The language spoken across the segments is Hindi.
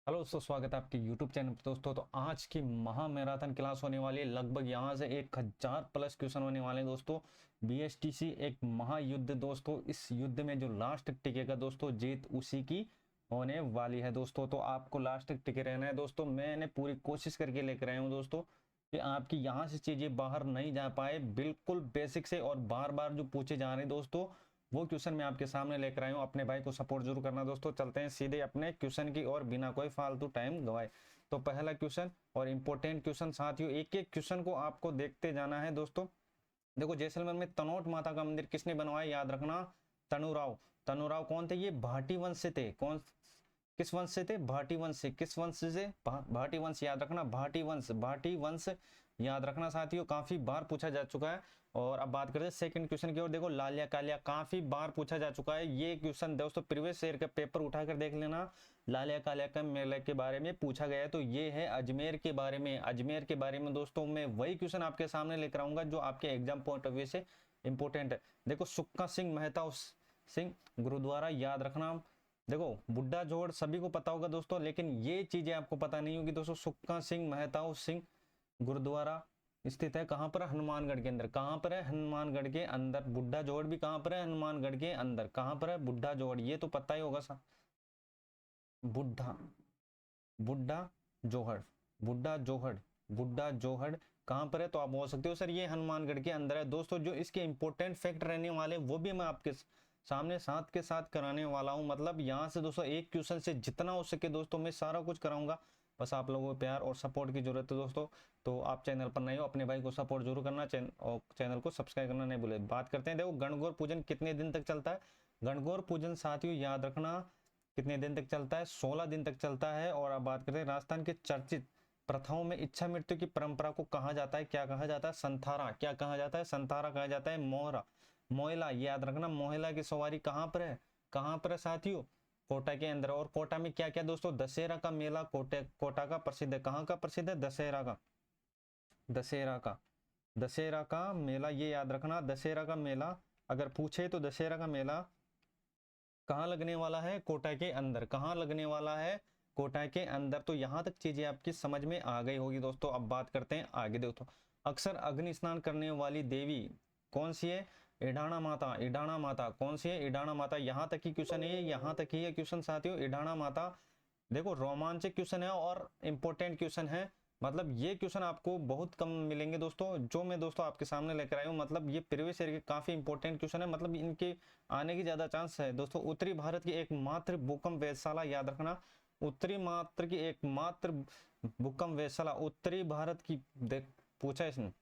हेलो दोस्तों, स्वागत है आपके YouTube चैनल पर दोस्तों। तो आज की महा मैराथन क्लास होने वाली है। लगभग यहाँ से 1000 प्लस क्वेश्चन होने वाले हैं दोस्तों। BSTC एक महायुद्ध दोस्तों। इस युद्ध में जो लास्ट तक टिकेगा दोस्तों, जीत उसी की होने वाली है दोस्तों। तो आपको लास्ट तक टिके रहना है दोस्तों। मैंने पूरी कोशिश करके लेकर आया हूँ दोस्तों कि आपकी यहाँ से चीजें बाहर नहीं जा पाए, बिल्कुल बेसिक से और बार बार जो पूछे जा रहे हैं दोस्तों, वो क्वेश्चन मैं आपके सामने लेकर आया हूँ। अपने भाई को सपोर्ट जरूर करना दोस्तों। चलते हैं सीधे अपने क्वेश्चन की और बिना कोई फालतू टाइम गवाए। तो पहला क्वेश्चन और इम्पोर्टेंट क्वेश्चन साथियों, एक एक क्वेश्चन को आपको देखते जाना है दोस्तों। देखो, जैसलमेर में तनोट माता का मंदिर किसने बनवाया? याद रखना, तनुराव। तनुराव कौन थे? ये भाटी वंश से थे। कौन किस वंश से थे? भाटी वंश से। किस वंश से? भाटी वंश। याद रखना, भाटी वंश। भाटी वंश याद रखना साथियों, काफी बार पूछा जा चुका है। और अब बात करते हैं सेकंड क्वेश्चन की ओर। देखो, लालिया कालिया काफी बार पूछा जा चुका है। ये क्वेश्चन दोस्तों प्रीवियस ईयर का पेपर उठाकर देख लेना। लालिया कालिया का मेले के बारे में पूछा गया है। तो ये है अजमेर के बारे में। अजमेर के बारे में दोस्तों मैं वही क्वेश्चन आपके सामने लेकर आऊंगा जो आपके एग्जाम पॉइंट ऑफ व्यू से इंपोर्टेंट है। देखो, सुक्का सिंह मेहता सिंह गुरुद्वारा याद रखना। देखो, बुड्ढा जोड़ सभी को पता होगा दोस्तों, लेकिन ये चीजें आपको पता नहीं होगी दोस्तों। सुक्का सिंह मेहता सिंह गुरुद्वारा स्थित है कहां पर? हनुमानगढ़ के अंदर। कहां पर है? हनुमानगढ़ के अंदर। बुड्ढा जोड़ भी कहां पर है? हनुमानगढ़ के अंदर। कहां पर है? बुड्ढा जोड़, ये तो पता ही होगा सा। बुड्ढा बुड्ढा जोहड़, बुड्ढा जोहड़, बुड्ढा जोहड़ कहां पर है? तो आप बोल सकते हो सर ये हनुमानगढ़ के अंदर है दोस्तों। जो इसके इंपॉर्टेंट फैक्ट रहने वाले वो भी मैं आपके सामने साथ के साथ कराने वाला हूं। मतलब यहाँ से दोस्तों एक क्वेश्चन से जितना हो सके दोस्तों मैं सारा कुछ कराऊंगा। बस आप लोगों को प्यार और सपोर्ट की जरूरत है दोस्तों। तो आप चैनल पर नए हो, अपने भाई को सपोर्ट जरूर करना, और चैनल को सब्सक्राइब करना नहीं भूले। बात करते हैं, देखो गणगौर पूजन कितने दिन तक चलता है? गणगौर पूजन साथियों याद रखना कितने दिन तक चलता है? 16 दिन तक चलता है। और अब बात करते हैं राजस्थान के चर्चित प्रथाओं में इच्छा मृत्यु की परंपरा को कहा जाता है? क्या कहा जाता है? संथारा। क्या कहा जाता है? संथारा कहा जाता है। मोहरा, मोहला याद रखना। मोहला की सवारी कहां पर है? कहां पर है साथियों? कोटा के अंदर। और कोटा में क्या क्या दोस्तों? दशहरा का मेला कोटा का प्रसिद्ध है। कहाँ का प्रसिद्ध है? दशहरा का। दशहरा का, दशहरा का मेला ये याद रखना। दशहरा का मेला अगर पूछे तो दशहरा का मेला कहाँ लगने वाला है? कोटा के अंदर। कहाँ लगने वाला है? कोटा के अंदर। तो यहाँ तक चीजें आपकी समझ में आ गई होगी दोस्तों। अब बात करते हैं आगे। दोस्तों, अक्सर अग्नि स्नान करने वाली देवी कौन सी है? इडाणा माता। इडाणा माता कौन सी है? इडाणा माता। यहाँ तक ही क्वेश्चन है, यहाँ तक ही है क्वेश्चन साथियों। इडाणा माता। देखो, रोमांचक क्वेश्चन है और इंपॉर्टेंट क्वेश्चन है। मतलब ये क्वेश्चन आपको बहुत कम मिलेंगे दोस्तों जो मैं दोस्तों आपके सामने लेकर आया हूँ। मतलब ये प्रीवियस ईयर के काफी इंपॉर्टेंट क्वेश्चन है। मतलब इनके आने की ज्यादा चांस है दोस्तों। उत्तरी भारत की एकमात्र भूकंप वेधशाला याद रखना। उत्तरी मात्र की एकमात्र भूकंप वेधशाला उत्तरी भारत की, देख पूछा इसने,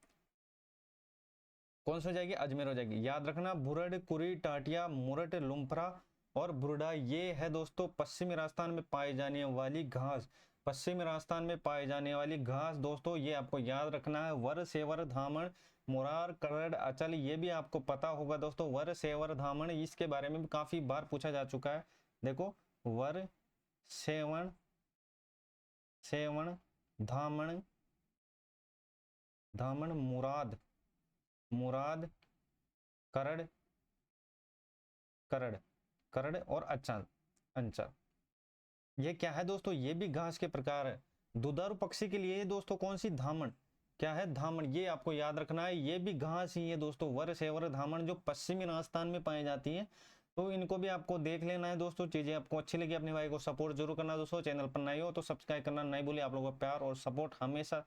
कौन सी हो जाएगी? अजमेर हो जाएगी। याद रखना, भुरड, कुरी, टाटिया, मुरट, लुम्फरा और बुरडा, ये है दोस्तों पश्चिमी राजस्थान में पाई जाने वाली घास। पश्चिमी राजस्थान में पाई जाने वाली घास दोस्तों, ये आपको याद रखना है। वर, सेवर, धामण, मुरार, करड़, अचल, ये भी आपको पता होगा दोस्तों। वर, सेवर, धामण, इसके बारे में भी काफी बार पूछा जा चुका है। देखो, वर, सेवन, सेवन, धामण, धामण, मुराद, मुराद, करड़, करड़, करड़ और अचल, अंचल, ये क्या है दोस्तों? ये भी घास के प्रकार है। दुधारू पक्षी के लिए दोस्तों कौन सी? धामण। क्या है? धामण। ये आपको याद रखना है, ये भी घास ही है दोस्तों। वर, सेवर, धामण जो पश्चिमी राजस्थान में पाई जाती है। तो इनको भी आपको देख लेना है दोस्तों। चीजें आपको अच्छी लगी अपने भाई को सपोर्ट जरूर करना दोस्तों। चैनल पर नए हो तो सब्सक्राइब करना नहीं भूलिए। आप लोगों का प्यार और सपोर्ट हमेशा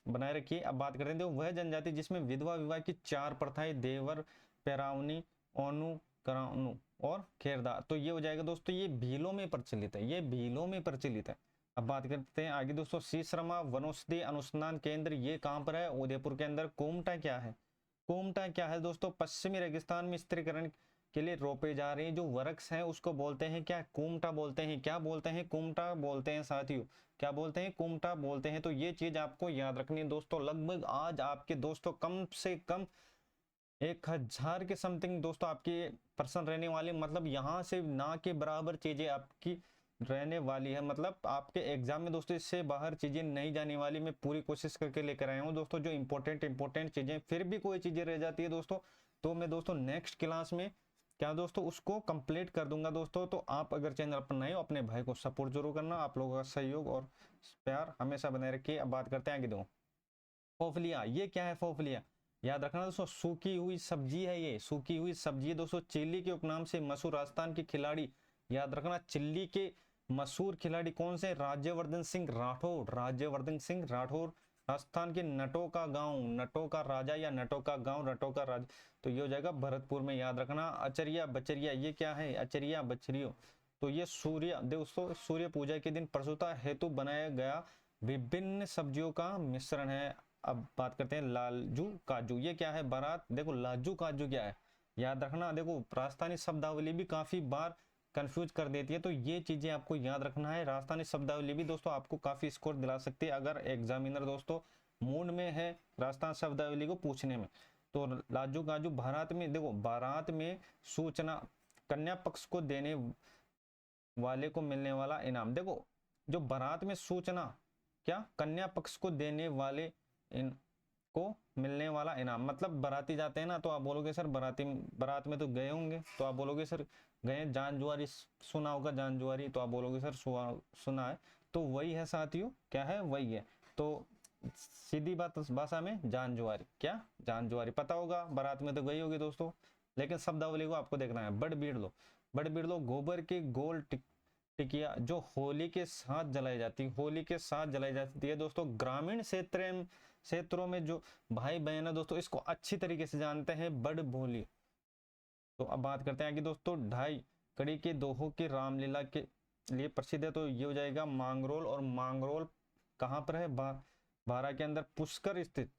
बनाए रखिए। अब बात करते हैं, वह जनजाति जिसमें विधवा विवाह की 4 प्रथाएं, देवर, पेरावनी, ओनु, कराउनु और खेरदा। तो ये हो जाएगा दोस्तों, ये भीलों में प्रचलित है। ये भीलों में प्रचलित है। अब बात करते हैं आगे दोस्तों, सीसरमा वनौषधि अनुसंधान केंद्र ये कहां पर है? उदयपुर के अंदर। कोमटा क्या है? कोमटा क्या है दोस्तों? पश्चिमी रेगिस्तान में स्थिरीकरण के लिए रोपे जा रहे हैं जो वृक्ष हैं उसको बोलते हैं क्या? कुमटा बोलते हैं। क्या बोलते हैं? कुमटा बोलते हैं साथियों। क्या बोलते हैं? कुमटा बोलते हैं। तो ये चीज आपको याद रखनी है दोस्तों। लगभग आज आपके दोस्तों कम से कम 1000 के समथिंग दोस्तों आपके पर्सन रहने वाले। मतलब यहाँ से ना के बराबर चीजें आपकी रहने वाली है। मतलब आपके एग्जाम में दोस्तों इससे बाहर चीजें नहीं जाने वाली। मैं पूरी कोशिश करके लेकर आया हूँ दोस्तों। जो इंपॉर्टेंट चीजें, फिर भी कोई चीजें रह जाती है दोस्तों तो मैं दोस्तों नेक्स्ट क्लास में क्या दोस्तों उसको कंप्लीट कर दूंगा दोस्तों। तो आप अगर चैनल पर नए हो अपने भाई को सपोर्ट जरूर करना, आप लोगों का सहयोग और प्यार हमेशा बने रखिए। अब बात करते हैं आगे। दो फोफलिया, ये क्या है फोफलिया? याद रखना दोस्तों, सूखी हुई सब्जी है, ये सूखी हुई सब्जी है दोस्तों। चिल्ली के उपनाम से मशहूर राजस्थान के खिलाड़ी, याद रखना चिल्ली के मशहूर खिलाड़ी कौन से? राज्यवर्धन सिंह राठौर, राज्यवर्धन सिंह राठौर। राजस्थान के नटों का गांव, नटों का राजा या नटों का गांव, नटों का राजा, तो ये हो जाएगा भरतपुर में। याद रखना अचरिया बचरिया, ये क्या है? अचरिया बचरियो, तो ये सूर्य दोस्तों सूर्य पूजा के दिन प्रसूता हेतु बनाया गया विभिन्न सब्जियों का मिश्रण है। अब बात करते हैं लालजू काजू, ये क्या है? बारात। देखो लालजू काजू क्या है याद रखना। देखो राजस्थानी शब्दावली भी काफी बार कंफ्यूज कर देती है, तो ये चीजें आपको याद रखना है। राजस्थानी शब्दावली भी दोस्तों आपको काफी स्कोर दिला सकती है अगर एग्जामिनर दोस्तों मूड में है राजस्थान शब्दावली को पूछने में। तो लाजू काजू बारात में, देखो बारात में सूचना, कन्या पक्ष को देने वाले को मिलने वाला इनाम। देखो जो बारात में सूचना, क्या कन्या पक्ष को देने वाले को मिलने वाला इनाम, मतलब बाराती जाते हैं ना, तो आप बोलोगे सर बारात में तो गए होंगे, तो आप बोलोगे सर गए, जान जुआरी सुना होगा, जान जुआरी, तो आप बोलोगे सर सुना है, तो वही है साथियों, क्या है? वही है। तो सीधी बात भाषा में जान जुआरी, क्या? जान जुआरी पता होगा, बारात में तो गई होगी दोस्तों, लेकिन शब्दावली को आपको देखना है। बड़ बीड़ लो, बड़ बीड़ लो, गोबर के गोल टिकिया जो होली के साथ जलाई जाती है, होली के साथ जलाई जाती है दोस्तों। ग्रामीण क्षेत्रों में जो भाई बहन है दोस्तों इसको अच्छी तरीके से जानते हैं, बड़ भोली। तो अब बात करते हैं आगे दोस्तों, ढाई कड़ी के दोहों की रामलीला के लिए प्रसिद्ध है, तो ये हो जाएगा मांगरोल। और मांगरोल कहाँ पर है? बारा के अंदर पुष्कर स्थित,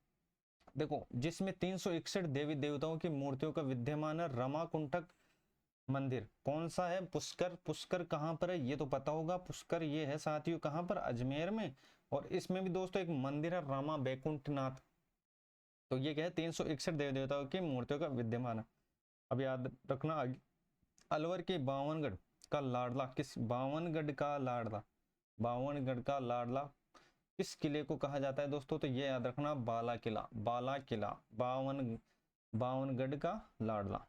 देखो जिसमें 361 देवी देवताओं की मूर्तियों का विद्यमान है। रमा कुंठक मंदिर कौन सा है? पुष्कर। पुष्कर कहाँ पर है? ये तो पता होगा, पुष्कर ये है साथियों कहाँ पर? अजमेर में। और इसमें भी दोस्तों एक मंदिर है रामा बैकुंठनाथ, तो ये क्या है? 361 देवी देवताओं की मूर्तियों का विद्यमान है। अब याद रखना आगे, अलवर के बावनगढ़ का लाडला किस? बावनगढ़ का लाडला, बावनगढ़ का लाडला किस किले को कहा जाता है दोस्तों? तो ये याद रखना बाला किला, बाला किला, बावनगढ़ का लाडला।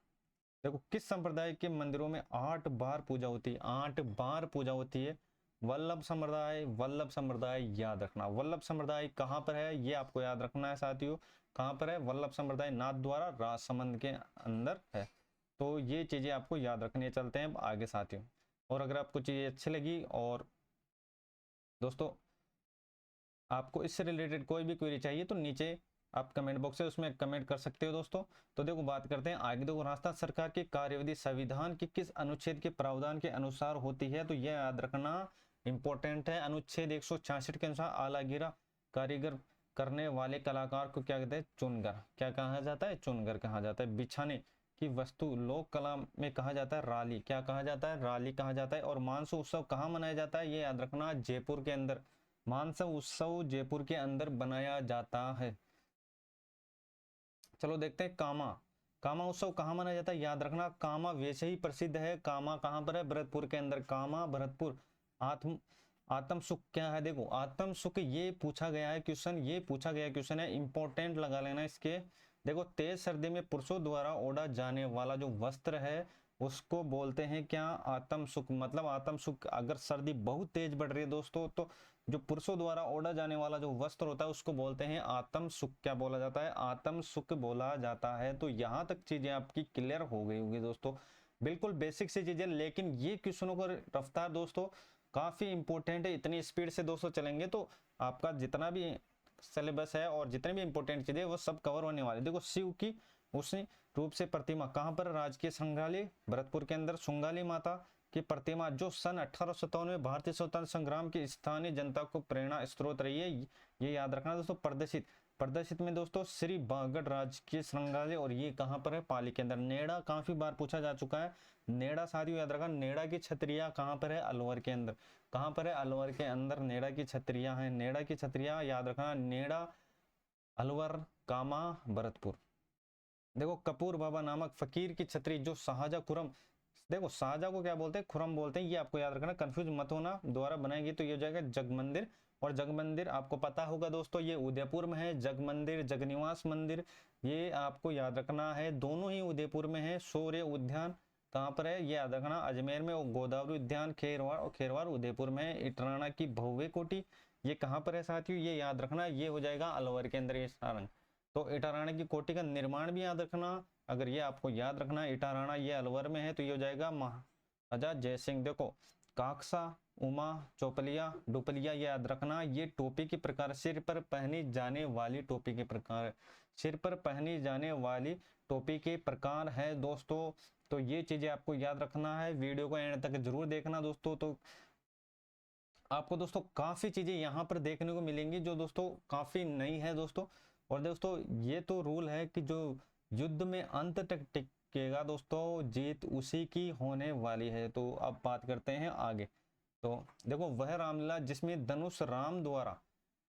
देखो किस संप्रदाय के मंदिरों में 8 बार पूजा होती है? 8 बार पूजा होती है। वल्लभ संप्रदाय, वल्लभ संप्रदाय याद रखना। वल्लभ संप्रदाय कहाँ पर है? ये आपको याद रखना है साथियों, कहाँ पर है? वल्लभ संप्रदाय नाथद्वारा राजसमंद के अंदर है। तो ये चीजें आपको याद रखनी है। चलते हैं आगे साथियों, और अगर आपको चीजें अच्छी लगी और दोस्तों आपको इससे रिलेटेड कोई भी क्वेरी चाहिए तो नीचे आप कमेंट बॉक्स है उसमें कमेंट कर सकते हो दोस्तों। तो देखो बात करते हैं आगे। देखो राजस्थान सरकार की कार्यविधि संविधान के किस अनुच्छेद के प्रावधान के अनुसार होती है? तो यह याद रखना इंपॉर्टेंट है। अनुच्छेद 166 के अनुसार आलागिरा कारीगर करने वाले कलाकार को क्या कहते हैं? चुनगर। क्या कहा जाता है? चुनगर कहा जाता है। बिछाने की वस्तु लोक कला में कहा जाता है राली। क्या कहा जाता है? राली कहा जाता है। और मानसून उत्सव कहाँ मनाया जाता है? ये याद रखना जयपुर के अंदर, मानसून उत्सव जयपुर के अंदर बनाया जाता है। चलो देखते हैं कामा, कामा उत्सव कहाँ मनाया जाता है? याद रखना कामा वैसे ही प्रसिद्ध है। कामा कहाँ पर है? भरतपुर के अंदर, कामा भरतपुर। आत्म सुख क्या है? देखो आत्म सुख ये पूछा गया है क्वेश्चन, ये पूछा गया क्वेश्चन है, इंपॉर्टेंट लगा लेना इसके। देखो तेज सर्दी में पुरुषों द्वारा ओढ़ा जाने वाला जो वस्त्र है उसको बोलते हैं क्या? आत्म सुख। मतलब आत्म सुख, अगर सर्दी बहुत तेज बढ़ रही है दोस्तों तो जो पुरुषों द्वारा ओढ़ा जाने वाला जो वस्त्र होता है उसको बोलते हैं आत्म सुख। क्या बोला जाता है? आत्म सुख बोला जाता है। तो यहाँ तक चीजें आपकी क्लियर हो गई होगी दोस्तों, बिल्कुल बेसिक सी चीजें, लेकिन ये क्वेश्चनों का रफ्तार दोस्तों काफी इंपॉर्टेंट है। इतनी स्पीड से दोस्तों चलेंगे तो आपका जितना भी सिलेबस है और जितने भी इंपॉर्टेंट चीजें वो सब कवर होने वाले। देखो शिव की उसी रूप से प्रतिमा कहाँ पर? राजकीय संग्रहालय भरतपुर के अंदर। सुंगाली माता की प्रतिमा जो सन 1857 में भारतीय स्वतंत्रता संग्राम की स्थानीय जनता को प्रेरणा स्रोत रही है, ये याद रखना दोस्तों। प्रदर्शित में दोस्तों श्री बागड़ राजकीय संग्रहालय, और ये कहाँ पर है? पाली के अंदर। नेड़ा काफी बार पूछा जा चुका है, नेड़ा साथियों याद रखना। नेड़ा की छतरिया कहाँ पर है? अलवर के अंदर। कहाँ पर है? अलवर के अंदर नेड़ा की छतरिया है। नेड़ा की छतरिया याद रखना, नेड़ा, अलवर, कामा, भरतपुर। देखो कपूर बाबा नामक फकीर की छतरी जो शाहजहां खुरम, देखो शाहजहां को क्या बोलते हैं? खुरम बोलते हैं, ये आपको याद रखना, कंफ्यूज मत होना, दोबारा बनाएंगे तो ये हो जाएगा जग मंदिर। और जग मंदिर आपको पता होगा दोस्तों ये उदयपुर में है। जग मंदिर, जगनिवास मंदिर, ये आपको याद रखना है, दोनों ही उदयपुर में है। शौर्य उद्यान कहाँ पर है ये याद रखना, अजमेर में, और गोदावरी उद्यान खेरवाड़, और खेरवाड़ उदयपुर में है। इटराना की भव्य कोठी ये कहाँ पर है साथियों, ये याद रखना, ये हो जाएगा अलवर के अंदर ये सारंग। तो इटाराना की कोठी का निर्माण भी याद रखना, अगर ये आपको याद रखना, इटाराना ये अलवर में है, तो ये हो जाएगा महाराजा जयसिंह। देखो काकसा, उमा, चौपलिया, डुपलिया ये याद रखना, ये टोपी के प्रकार, सिर पर पहनी जाने वाली टोपी के प्रकार, सिर पर पहनी जाने वाली टोपी के प्रकार है दोस्तों। तो ये चीजें आपको याद रखना है, वीडियो को एंड तक जरूर देखना दोस्तों। तो आपको दोस्तों काफी चीजें यहाँ पर देखने को मिलेंगी जो दोस्तों काफी नई है दोस्तों। और दोस्तों ये तो रूल है कि जो युद्ध में अंत तक टिकेगा दोस्तों, जीत उसी की होने वाली है। तो अब बात करते हैं आगे। तो देखो वह रामलीला जिसमें धनुष राम द्वारा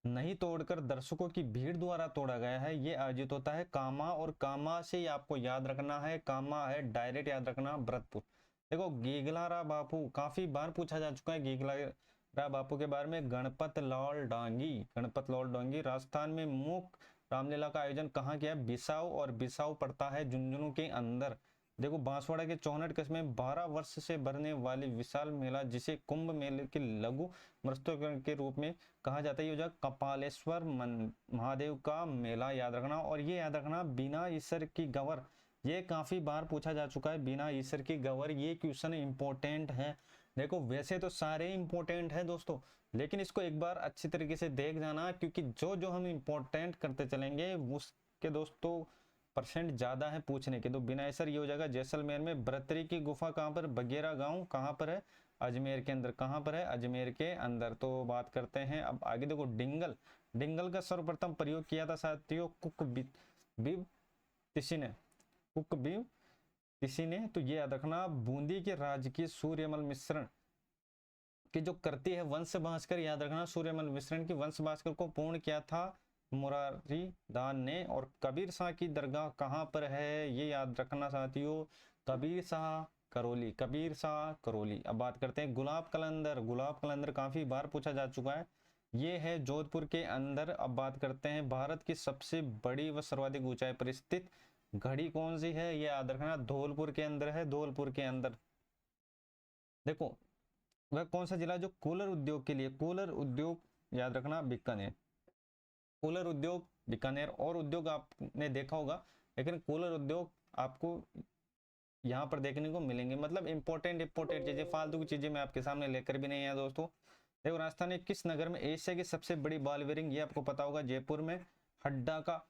नहीं तोड़कर दर्शकों की भीड़ द्वारा तोड़ा गया है, ये आयोजित होता है कामा, और कामा से आपको याद रखना है, कामा है डायरेक्ट याद रखना भरतपुर। देखो गीगलारा बापू काफी बार पूछा जा चुका है, गीगलारा बापू के बारे में। गणपत लाल डांगी, गणपत लाल डांगी राजस्थान में मूक रामलीला का आयोजन कहाँ किया है, बिसाऊ, और बिसाऊ पड़ता है झुंझुनू के अंदर। देखो बांसवाड़ा के 64 कस्बे में 12 वर्ष से भरने वाली विशाल मेला, जिसे कुंभ मेले के लघु मस्तक के रूप में कहा जाता है, ये हो जाएगा कपालेश्वर महादेव का मेला याद रखना। और ये याद रखना बिना ईश्वर की गवर, ये काफी बार पूछा जा चुका है, बिना ईश्वर की गवर, ये क्वेश्चन इंपॉर्टेंट है। देखो वैसे तो सारे इंपॉर्टेंट है दोस्तों, लेकिन इसको एक बार अच्छी तरीके से देख जाना, क्योंकि जो जो हम इंपॉर्टेंट करते चलेंगे उसके दोस्तों परसेंट ज्यादा है पूछने के। तो बिना ईश्वर ये हो जाएगा जैसलमेर में। बरतरी की गुफा कहाँ पर, बगेरा गांव कहाँ पर है, अजमेर के अंदर। कहाँ पर है, अजमेर के अंदर। तो बात करते हैं अब आगे। देखो डिंगल, डिंगल का सर्वप्रथम प्रयोग किया था साथियों कुकबीव तिसी ने, कुकबीव तिसी ने। तो ये याद रखना, बूंदी के राजकीय सूर्यमल मिश्रण की जो करती है वंश भास्कर, याद रखना सूर्यमल मिश्रण की वंश भास्कर को पूर्ण किया था मुरारी दान ने। और कबीर शाह की दरगाह कहाँ पर है, ये याद रखना साथियों, कबीर शाह करौली, कबीर शाह करौली। अब बात करते हैं गुलाब कलंदर, गुलाब कलंदर काफी बार पूछा जा चुका है, ये है जोधपुर के अंदर। अब बात करते हैं भारत की सबसे बड़ी व सर्वाधिक ऊंचाई पर स्थित घड़ी कौन सी है, ये याद रखना धौलपुर के अंदर है, धौलपुर के अंदर। देखो वह कौन सा जिला जो कूलर उद्योग के लिए, कूलर उद्योग याद रखना बीकानेर, कूलर उद्योग बीकानेर। और उद्योग आपने देखा होगा, लेकिन कूलर उद्योग आपको यहाँ पर देखने को मिलेंगे। मतलब इंपॉर्टेंट चीजें, फालतू की चीजें मैं आपके सामने लेकर भी नहीं आया दोस्तों। देखो राजस्थान के किस नगर में एशिया की सबसे बड़ी बाल बेरिंग, ये आपको पता होगा, जयपुर में हड्डा का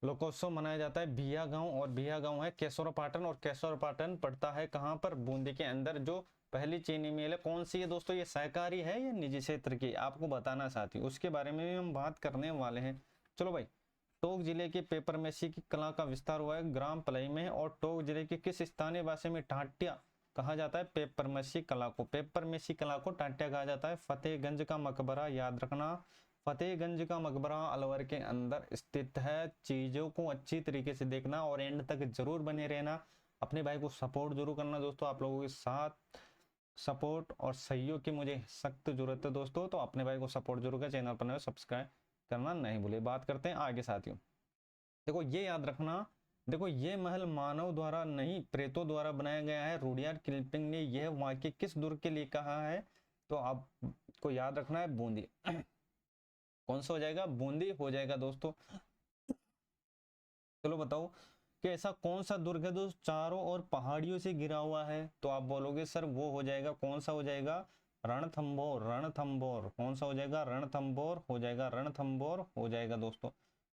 लोकोत्सव मनाया जाता है बिया गांव, और बिया गांव है केशोरपाटन, और केशोरपाटन पड़ता है कहाँ पर, बूंदी के अंदर। जो पहली चीनी मिल है कौन सी है दोस्तों, ये सहकारी है या निजी क्षेत्र की, आपको बताना साथी, उसके बारे में भी हम बात करने वाले हैं। चलो भाई, टोंक जिले के पेपरमेसी की कला का विस्तार हुआ है ग्राम पलई में। और टोंक जिले के किस स्थानीय भाषा में टाटिया कहा जाता है, पेपरमेसी कला को, पेपरमेसी कला को टाटिया कहा जाता है। फतेहगंज का मकबरा याद रखना, फतेहगंज का मकबरा अलवर के अंदर स्थित है। चीजों को अच्छी तरीके से देखना और एंड तक जरूर बने रहना, अपने भाई को सपोर्ट जरूर करना दोस्तों। आप लोगों के साथ सपोर्ट और सहयोग की मुझे सख्त जरूरत है दोस्तों, तो अपने भाई को सपोर्ट जरूर करें, चैनल पर सब्सक्राइब करना नहीं भूले। बात करते हैं आगे साथियों। देखो ये याद रखना, देखो ये महल मानव द्वारा नहीं प्रेतों द्वारा बनाया गया है। रुडियार्ड किपलिंग ने यह वाक्य किस दुर्ग के लिए कहा है, तो आपको याद रखना है बूंदी। कौन सा हो जाएगा, बूंदी हो जाएगा दोस्तों। चलो बताओ कि ऐसा कौन सा दुर्ग है जो चारों ओर पहाड़ियों से घिरा हुआ है, तो आप बोलोगे सर वो हो जाएगा, कौन सा हो जाएगा, रणथंभौर, रणथंभौर। कौन सा हो जाएगा, रणथंभौर हो जाएगा, रणथंभौर हो जाएगा दोस्तों।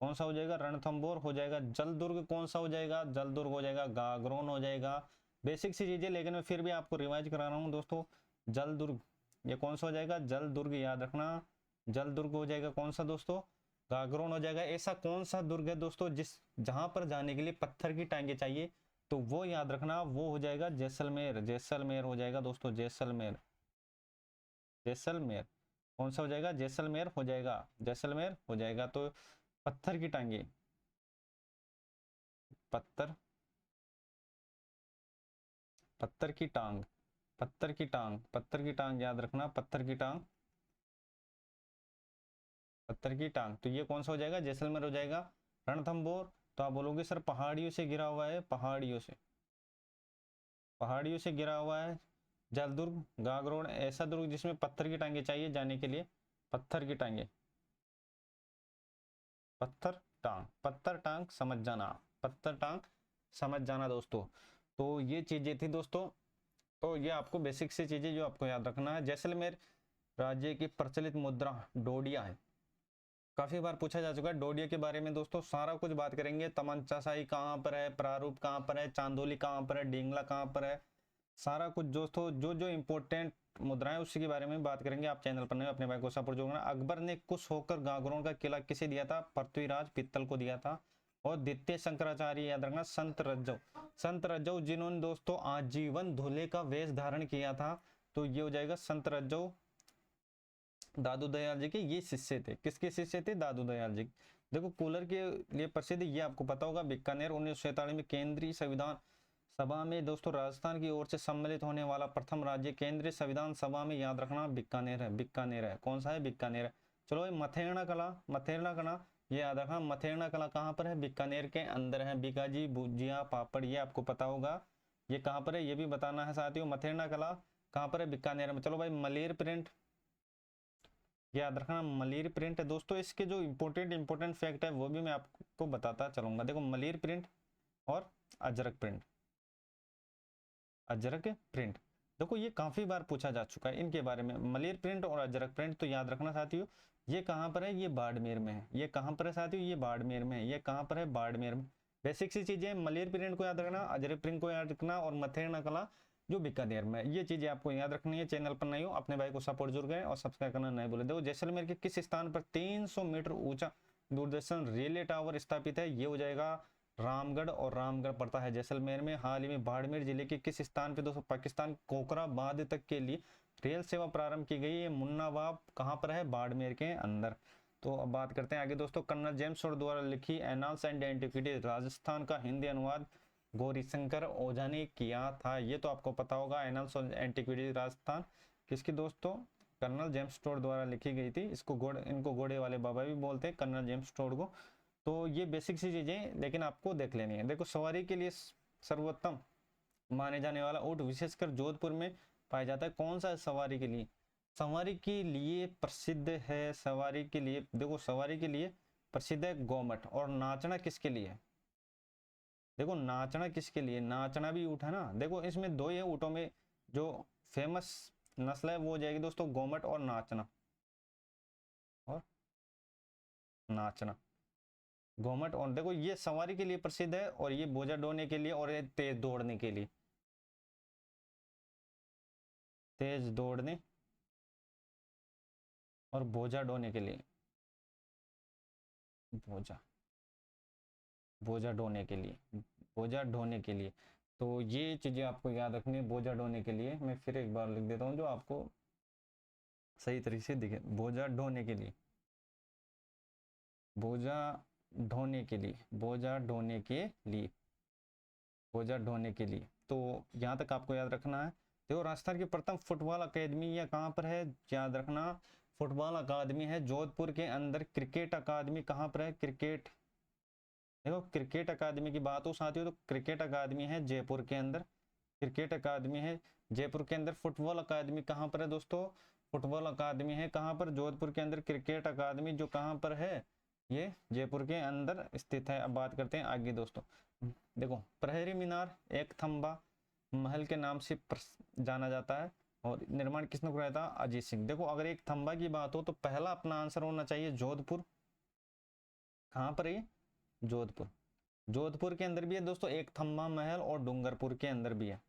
कौन सा हो जाएगा, रणथंभौर हो जाएगा। जलदुर्ग कौन सा हो जाएगा, जलदुर्ग हो जाएगा, गागरोन हो जाएगा। बेसिक सी चीजें, लेकिन मैं फिर भी आपको रिवाइज करा रहा हूँ दोस्तों। जलदुर्ग ये कौन सा हो जाएगा, जलदुर्ग याद रखना, जलदुर्ग हो जाएगा। कौन सा दोस्तों, गागरोन हो जाएगा। ऐसा कौन सा दुर्ग है दोस्तों जिस जहां पर जाने के लिए पत्थर की टांगे चाहिए, तो वो याद रखना, वो हो जाएगा जैसलमेर, जैसलमेर हो जाएगा दोस्तों, जैसलमेर, जैसलमेर। कौन सा हो जाएगा, जैसलमेर हो जाएगा, जैसलमेर हो जाएगा। तो पत्थर की टांगे, पत्थर, पत्थर की टांग, पत्थर की टांग, पत्थर की टांग याद रखना, पत्थर की टांग, पत्थर की टांग। तो ये कौन सा हो जाएगा, जैसलमेर हो जाएगा। रणथंभौर तो आप बोलोगे सर पहाड़ियों से घिरा हुआ है, पहाड़ियों से, पहाड़ियों से गिरा हुआ है। जलदुर्ग, गागरोड, ऐसा दुर्ग जिसमें पत्थर की टांगे चाहिए जाने के लिए, पत्थर की टांगे, पत्थर टांग समझ जाना, पत्थर टांग समझ जाना दोस्तों। तो ये चीजें थी दोस्तों। तो ये आपको बेसिक सी चीजें जो आपको याद रखना है। जैसलमेर राज्य की प्रचलित मुद्रा डोडिया है। काफी बार पूछा जा चुका है डोडिया के बारे में दोस्तों, सारा कुछ बात करेंगे। तमंचाशाही कहाँ पर है, प्रारूप कहाँ पर है, चांदोली कहाँ पर है, डिंगला कहाँ पर है, सारा कुछ दोस्तों जो जो इंपॉर्टेंट मुद्राएं उसी के बारे में बात करेंगे। आप चैनल पर नए अपने भाई को सपोर्ट जोड़ना। अकबर ने खुश होकर गागरोन का किला किसे दिया था? पृथ्वीराज पित्तल को दिया था। और द्वितीय शंकराचार्य याद रखना संत रज्जव जिन्होंने दोस्तों आजीवन दूल्हे का वेश धारण किया था। तो ये हो जाएगा संत रज्जव दादू दयाल जी के ये शिष्य थे। किसके शिष्य थे? दादू दयाल जी। देखो कूलर के लिए प्रसिद्ध ये आपको पता होगा बीकानेर 1947 में केंद्रीय संविधान सभा में दोस्तों राजस्थान की ओर से सम्मिलित होने वाला प्रथम राज्य केंद्रीय संविधान सभा में याद रखना बीकानेर है। बीकानेर है, कौन सा है? बीकानेर है। चलो भाई मथेरना कला ये याद रखना। मथेरना कला कहाँ पर है? बीकानेर के अंदर है। बीकाजी, भुजिया, पापड़ ये आपको पता होगा। ये कहाँ पर है ये भी बताना है साथियों। मथेरना कला कहाँ पर है? बीकानेर में। चलो भाई मलेर प्रिंट याद रखना, मलेर प्रिंट है दोस्तों। इसके जो इंपॉर्टेंट फैक्ट है वो भी मैं आपको बताता चलूंगा। देखो मलेर प्रिंट और अजरक प्रिंट देखो ये काफी बार पूछा जा चुका है इनके बारे में। मलेर प्रिंट और अजरक प्रिंट तो याद रखना साथियों। ये कहाँ पर है? ये बाड़मेर में है। ये कहाँ पर है साथियों? ये बाड़मेर में है। ये कहाँ पर है? बाड़मेर में। बेसिक सी चीजें, मलेर प्रिंट को याद रखना, अजरक प्रिंट को याद रखना और मथेरना कला जो बीकानेर में, ये चीजें आपको याद रखनी है। चैनल पर नहीं हो अपने भाई को सपोर्ट जरूर करें और सब्सक्राइब करना नहीं भूलें। देखो जैसलमेर के किस स्थान पर 300 मीटर ऊंचा दूरदर्शन रिले टावर स्थापित है? ये हो जाएगा रामगढ़, और रामगढ़ पड़ता है जैसलमेर में। हाल ही में बाड़मेर जिले के किस स्थान पे दोस्तों पाकिस्तान कोकराबाद तक के लिए रेल सेवा प्रारंभ की गई है? मुन्नाबाव कहाँ पर है? बाड़मेर के अंदर। तो अब बात करते हैं आगे दोस्तों। कर्नल जेम्स शॉर्ट द्वारा लिखी एनाल्स एंड एंटिक्विटी राजस्थान का हिंदी अनुवाद गौरीशंकर ओझा ने किया था। ये तो आपको पता होगा। एनाल्स एंड एंटिक्विटी राजस्थान किसकी दोस्तों? कर्नल जेम्स टोड द्वारा लिखी गई थी। इनको घोड़े वाले बाबा भी बोलते हैं कर्नल जेम्स टोड को। तो ये बेसिक सी चीजें लेकिन आपको देख लेनी है। देखो सवारी के लिए सर्वोत्तम माने जाने वाला ऊंट विशेषकर जोधपुर में पाया जाता है। कौन सा सवारी के लिए? सवारी के लिए प्रसिद्ध है, सवारी के लिए देखो सवारी के लिए प्रसिद्ध है गोमट। और नाचना किसके लिए? देखो नाचना किसके लिए? नाचना भी ऊँट है ना। देखो इसमें दो ही ऊँटों में जो फेमस नस्ल है वो हो जाएगी दोस्तों गोमट और नाचना। गोमट और देखो ये सवारी के लिए प्रसिद्ध है और ये बोझा ढोने के लिए और ये तेज दौड़ने के लिए, तेज दौड़ने और बोझा ढोने के लिए, बोझा बोझा ढोने के लिए, बोझा ढोने के लिए। तो ये चीजें आपको याद रखनी है। बोझा ढोने के लिए मैं फिर एक बार लिख देता हूँ जो आपको सही तरीके से दिखे। बोझा ढोने के लिए, बोझा ढोने के लिए, बोझा ढोने के लिए, बोझा ढोने के लिए। तो यहाँ तक आपको याद रखना है। देखो राजस्थान की प्रथम फुटबॉल अकेदमी या कहाँ पर है? याद रखना फुटबॉल अकादमी है जोधपुर के अंदर। क्रिकेट अकादमी कहाँ पर है? क्रिकेट, देखो क्रिकेट अकादमी की बात हो साथियों तो क्रिकेट अकादमी है जयपुर के अंदर। क्रिकेट अकादमी है जयपुर के अंदर। फुटबॉल अकादमी कहाँ पर है दोस्तों? फुटबॉल अकादमी है कहाँ पर? जोधपुर के अंदर। क्रिकेट अकादमी जो कहाँ पर है? ये जयपुर के अंदर स्थित है। अब बात करते हैं आगे दोस्तों। देखो प्रहरी मीनार एक थंबा महल के नाम से जाना जाता है और निर्माण किसने कराया था? अजीत सिंह। देखो अगर एक थंबा की बात हो तो पहला अपना आंसर होना चाहिए जोधपुर। कहाँ पर है? जोधपुर। जोधपुर के अंदर भी है दोस्तों एक थंबा महल और डूंगरपुर के अंदर भी है।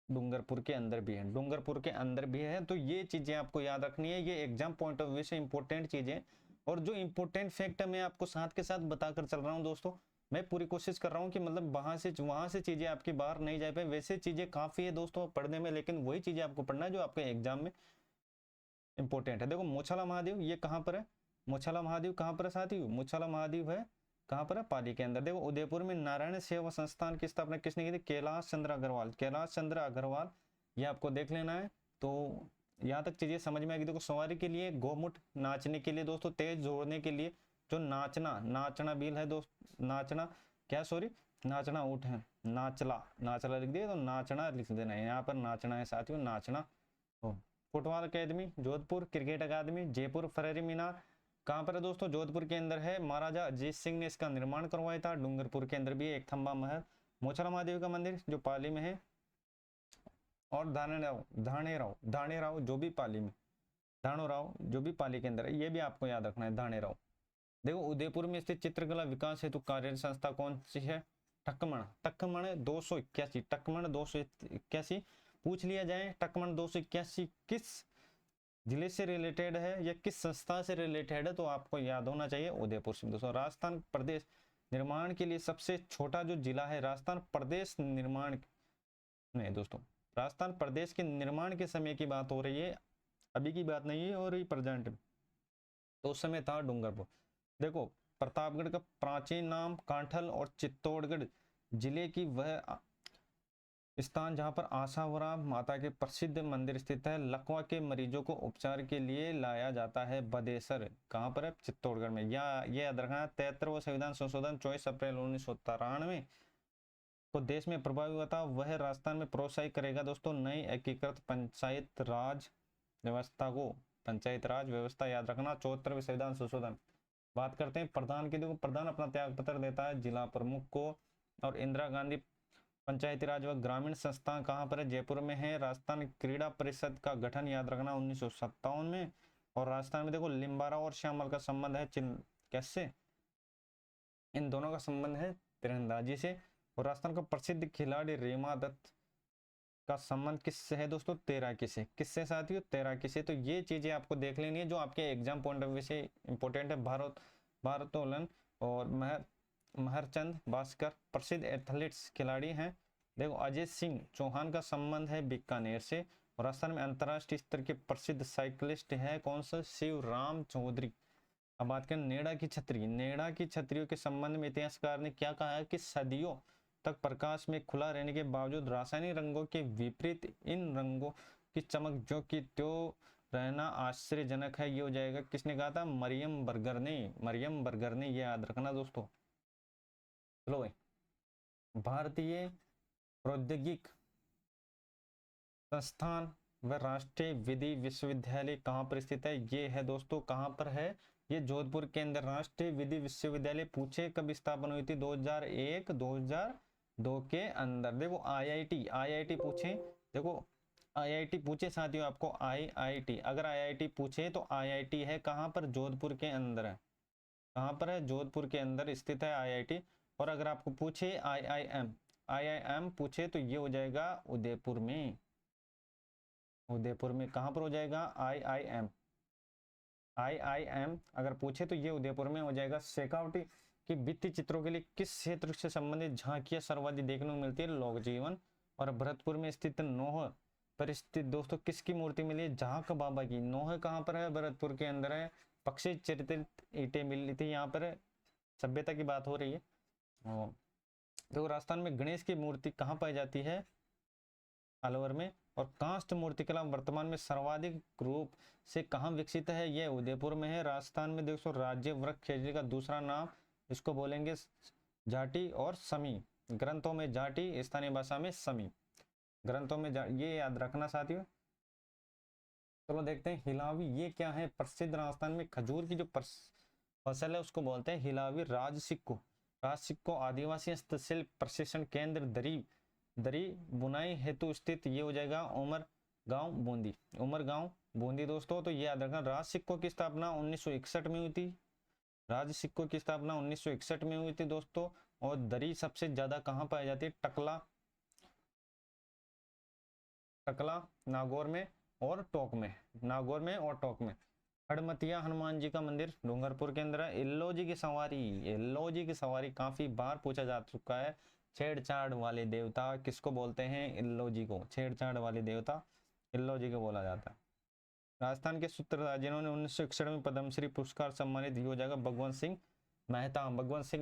डूंगरपुर के अंदर भी है, डूंगरपुर के अंदर भी है। तो ये चीजें आपको याद रखनी है। ये एग्जाम पॉइंट ऑफ व्यू से इंपॉर्टेंट चीजें और जो इंपॉर्टेंट फैक्ट है मैं आपको साथ के साथ बताकर चल रहा हूँ दोस्तों। मैं पूरी कोशिश कर रहा हूँ कि मतलब वहां से चीजें आपकी बाहर नहीं जा पाए। वैसे चीजें काफी है दोस्तों पढ़ने में, लेकिन वही चीजें आपको पढ़ना है जो आपके एग्जाम में इंपॉर्टेंट है। देखो मोछाला महादेव ये कहाँ पर है? मोछाला महादेव कहाँ पर है साथी? मोछाला महादेव है कहाँ पर है? पाली के अंदर। देखो उदयपुर में नारायण सेवा संस्थान की स्थापना किसने की थी? कैलाश चंद्र अग्रवाल। कैलाश चंद्र अग्रवाल ये आपको देख लेना है। तो यहाँ तक चीजें समझ में आएगी। देखो सवारी के लिए गोमुट, नाचने के लिए दोस्तों तेज जोड़ने के लिए जो नाचना, नाचना बिल है दोस्त, नाचना क्या सॉरी नाचना ऊँट है, नाचला, नाचला लिख दिया तो नाचना लिख देना है, यहाँ पर नाचना है साथियों, नाचना हो। फुटबॉल अकेदमी जोधपुर, क्रिकेट अकादमी जयपुर, फरेरी मीनार कहाँ पर है दोस्तों, जोधपुर के अंदर है, महाराजा अजीत सिंह ने इसका निर्माण करवाया था। डूंगरपुर के अंदर भी एक थंबा महल, मोचरा महादेव का मंदिर जो पाली में है, और धानेराव जो भी पाली में, धानोराव जो भी पाली के अंदर है, ये भी आपको याद रखना है, धानेराव। देखो उदयपुर में स्थित चित्रकला विकास हेतु कार्य संस्था कौन सी है, टकमण, टकमण 281, टकमण 281 पूछ लिया जाए, टकमण 281 किस जिले से रिलेटेड है या किस संस्था से रिलेटेड है, तो आपको याद होना चाहिए उदयपुर से। दोस्तों राजस्थान प्रदेश निर्माण के लिए सबसे छोटा जो जिला है, राजस्थान प्रदेश निर्माण नहीं दोस्तों, राजस्थान प्रदेश के निर्माण के समय की बात हो रही है, अभी की बात नहीं है हो रही प्रेजेंट में, तो उस समय था डूंगरपुर। देखो प्रतापगढ़ का प्राचीन नाम कांठल और चित्तौड़गढ़ जिले की वह स्थान जहां पर आशावरा माता के प्रसिद्ध मंदिर स्थित है। लकवा के मरीजों को उपचार के लिए लाया जाता है बदेसर, कहां पर है, चित्तौड़गढ़ में। या ये याद रखना, 73वां संविधान संशोधन 24 अप्रैल 1993 को देश में प्रभावी हुआ था, वह राजस्थान में प्रोत्साहित करेगा दोस्तों नई एकीकृत पंचायत राज व्यवस्था को। पंचायत राज व्यवस्था याद रखना, 74वें संविधान संशोधन। बात करते हैं प्रधान की, देखो प्रधान अपना त्याग पत्र देता है जिला प्रमुख को। और इंदिरा गांधी पंचायती राज व ग्रामीण संस्थान कहाँ पर है, जयपुर में है। राजस्थान क्रीड़ा परिषद का गठन याद रखना 1957 में। और राजस्थान में देखो लिम्बारा और श्यामल का संबंध है कैसे, इन दोनों का संबंध है तीरंदाजी से। और राजस्थान का प्रसिद्ध खिलाड़ी रीमा दत्त का संबंध किससे है दोस्तों, तैराकी से। किससे साथियों, तैराकी से। तो ये चीजें आपको देख लेनी है जो आपके एग्जाम पॉइंट ऑफ व्यू से इंपॉर्टेंट है। भारोत्तोलन और महरचंद भास्कर प्रसिद्ध एथलीट्स खिलाड़ी हैं। देखो अजय सिंह चौहान का संबंध है बीकानेर से। और राजस्थान में अंतरराष्ट्रीय स्तर के प्रसिद्ध साइकिलिस्ट है कौन सा, शिवराम चौधरी। अब बात करें नेड़ा की छतरी, नेड़ा की छतरियों के संबंध में इतिहासकार ने क्या कहा है कि सदियों तक प्रकाश में खुला रहने के बावजूद रासायनिक रंगों के विपरीत इन रंगों की चमक जो कि त्यों रहना आश्चर्यजनक है। ये हो जाएगा, किसने कहा था, मरियम बर्गर ने, मरियम बर्गर ने, ये याद रखना दोस्तों। चलो भाई, भारतीय प्रौद्योगिक संस्थान व राष्ट्रीय विधि विश्वविद्यालय कहाँ पर स्थित है, ये है दोस्तों, कहाँ पर है, ये जोधपुर के अंदर। राष्ट्रीय विधि विश्वविद्यालय पूछे कब स्थापना हुई थी, 2001 2002 के अंदर। देखो आईआईटी पूछे, देखो आईआईटी पूछे साथियों आपको, आईआईटी अगर आईआईटी पूछे तो आईआईटी है कहाँ पर, जोधपुर के अंदर है। कहाँ पर है, जोधपुर के अंदर स्थित है आईआईटी। और अगर आपको पूछे आईआईएम पूछे तो ये हो जाएगा उदयपुर में। उदयपुर में कहाँ पर हो जाएगा, आईआईएम अगर पूछे तो ये उदयपुर में हो जाएगा। शेखावटी की भित्ति चित्रों के लिए किस क्षेत्र से संबंधित झांकियां सर्वाधिक देखने को मिलती है, लोक जीवन। और भरतपुर में स्थित नोह पर स्थित दोस्तों किसकी मूर्ति मिली है, झांक बाबा की। नोह कहाँ पर है, भरतपुर के अंदर है। पक्षी चित्रित ईंटें मिली थी, यहाँ पर सभ्यता की बात हो रही है। देखो राजस्थान में गणेश की मूर्ति कहाँ पाई जाती है, अलवर में। और कांस्य मूर्तिकला वर्तमान में सर्वाधिक रूप से कहाँ विकसित है, यह उदयपुर में है। राजस्थान में देखो राज्य वृक्ष खेती का दूसरा नाम इसको बोलेंगे जाटी और समी। ग्रंथों में जाटी, स्थानीय भाषा में समी। ग्रंथों में ये याद रखना साथियों। चलो देखते हैं हिलावी, ये क्या है, प्रसिद्ध राजस्थान में खजूर की जो फसल है उसको बोलते हैं हिलावी। राज सिक्को आदिवासी हस्तशिल्प प्रशिक्षण केंद्र दरी बुनाई हेतु स्थित, ये हो जाएगा उमरगांव बूंदी दोस्तों। तो ये याद रखना, राज सिक्कों की स्थापना 1961 में हुई थी। राज सिक्कों की स्थापना 1961 में हुई थी दोस्तों। और दरी सबसे ज्यादा कहाँ पाई जाती है, टकला नागौर में और टोंक में। खड़मतिया हनुमान जी का मंदिर डूंगरपुर के अंदर है। इल्लो जी की सवारी काफी बार पूछा जा चुका है। छेड़छाड़ वाले देवता किसको बोलते हैं, इल्लो जी को। छेड़छाड़ वाले देवता इल्लो जी को बोला जाता है। राजस्थान के सूत्रधार जिन्होंने 1961 में पद्मश्री पुरस्कार सम्मानित हो जाएगा भगवंत सिंह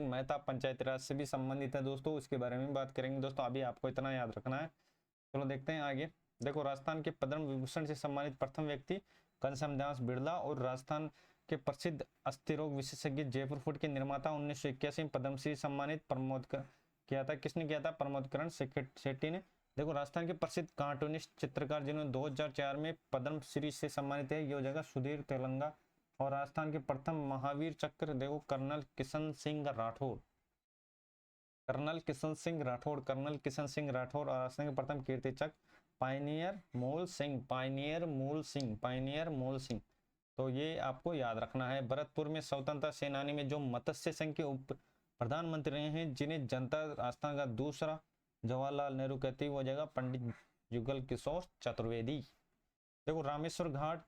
मेहता पंचायती राज से भी संबंधित है दोस्तों, उसके बारे में बात करेंगे दोस्तों। अभी आपको इतना याद रखना है। चलो देखते हैं आगे। देखो राजस्थान के पद्म विभूषण से सम्मानित प्रथम व्यक्ति घनश्याम दास बिड़ला। और राजस्थान के प्रसिद्ध अस्थिरोग विशेषज्ञ जयपुर फूड के निर्माता 1981 में पद्मश्री सम्मानित किया था, किसने किया था? प्रमोदकरण शेट्टी ने। देखो राजस्थान के प्रसिद्ध कार्टूनिस्ट चित्रकार जिन्होंने 2004 में पद्म श्री से सम्मानित है, ये हो जाएगा सुधीर तेलंगा। और राजस्थान के प्रथम महावीर चक्र देखो colonel Kishan Singh Rathore, colonel Kishan Singh Rathore, colonel Kishan Singh Rathore. और राजस्थान के प्रथम कीर्ति चक्र पायनियर मूल सिंह, पायनियर मूल सिंह, पायनियर मूल सिंह। तो ये आपको याद रखना है। भरतपुर में स्वतंत्रता सेनानी में जो मत्स्य संघ के उप प्रधानमंत्री रहे हैं, जिन्हें जनता राजस्थान का दूसरा जवाहरलाल नेहरू कहती है, वो जगह पंडित जुगल किशोर चतुर्वेदी। देखो रामेश्वर घाट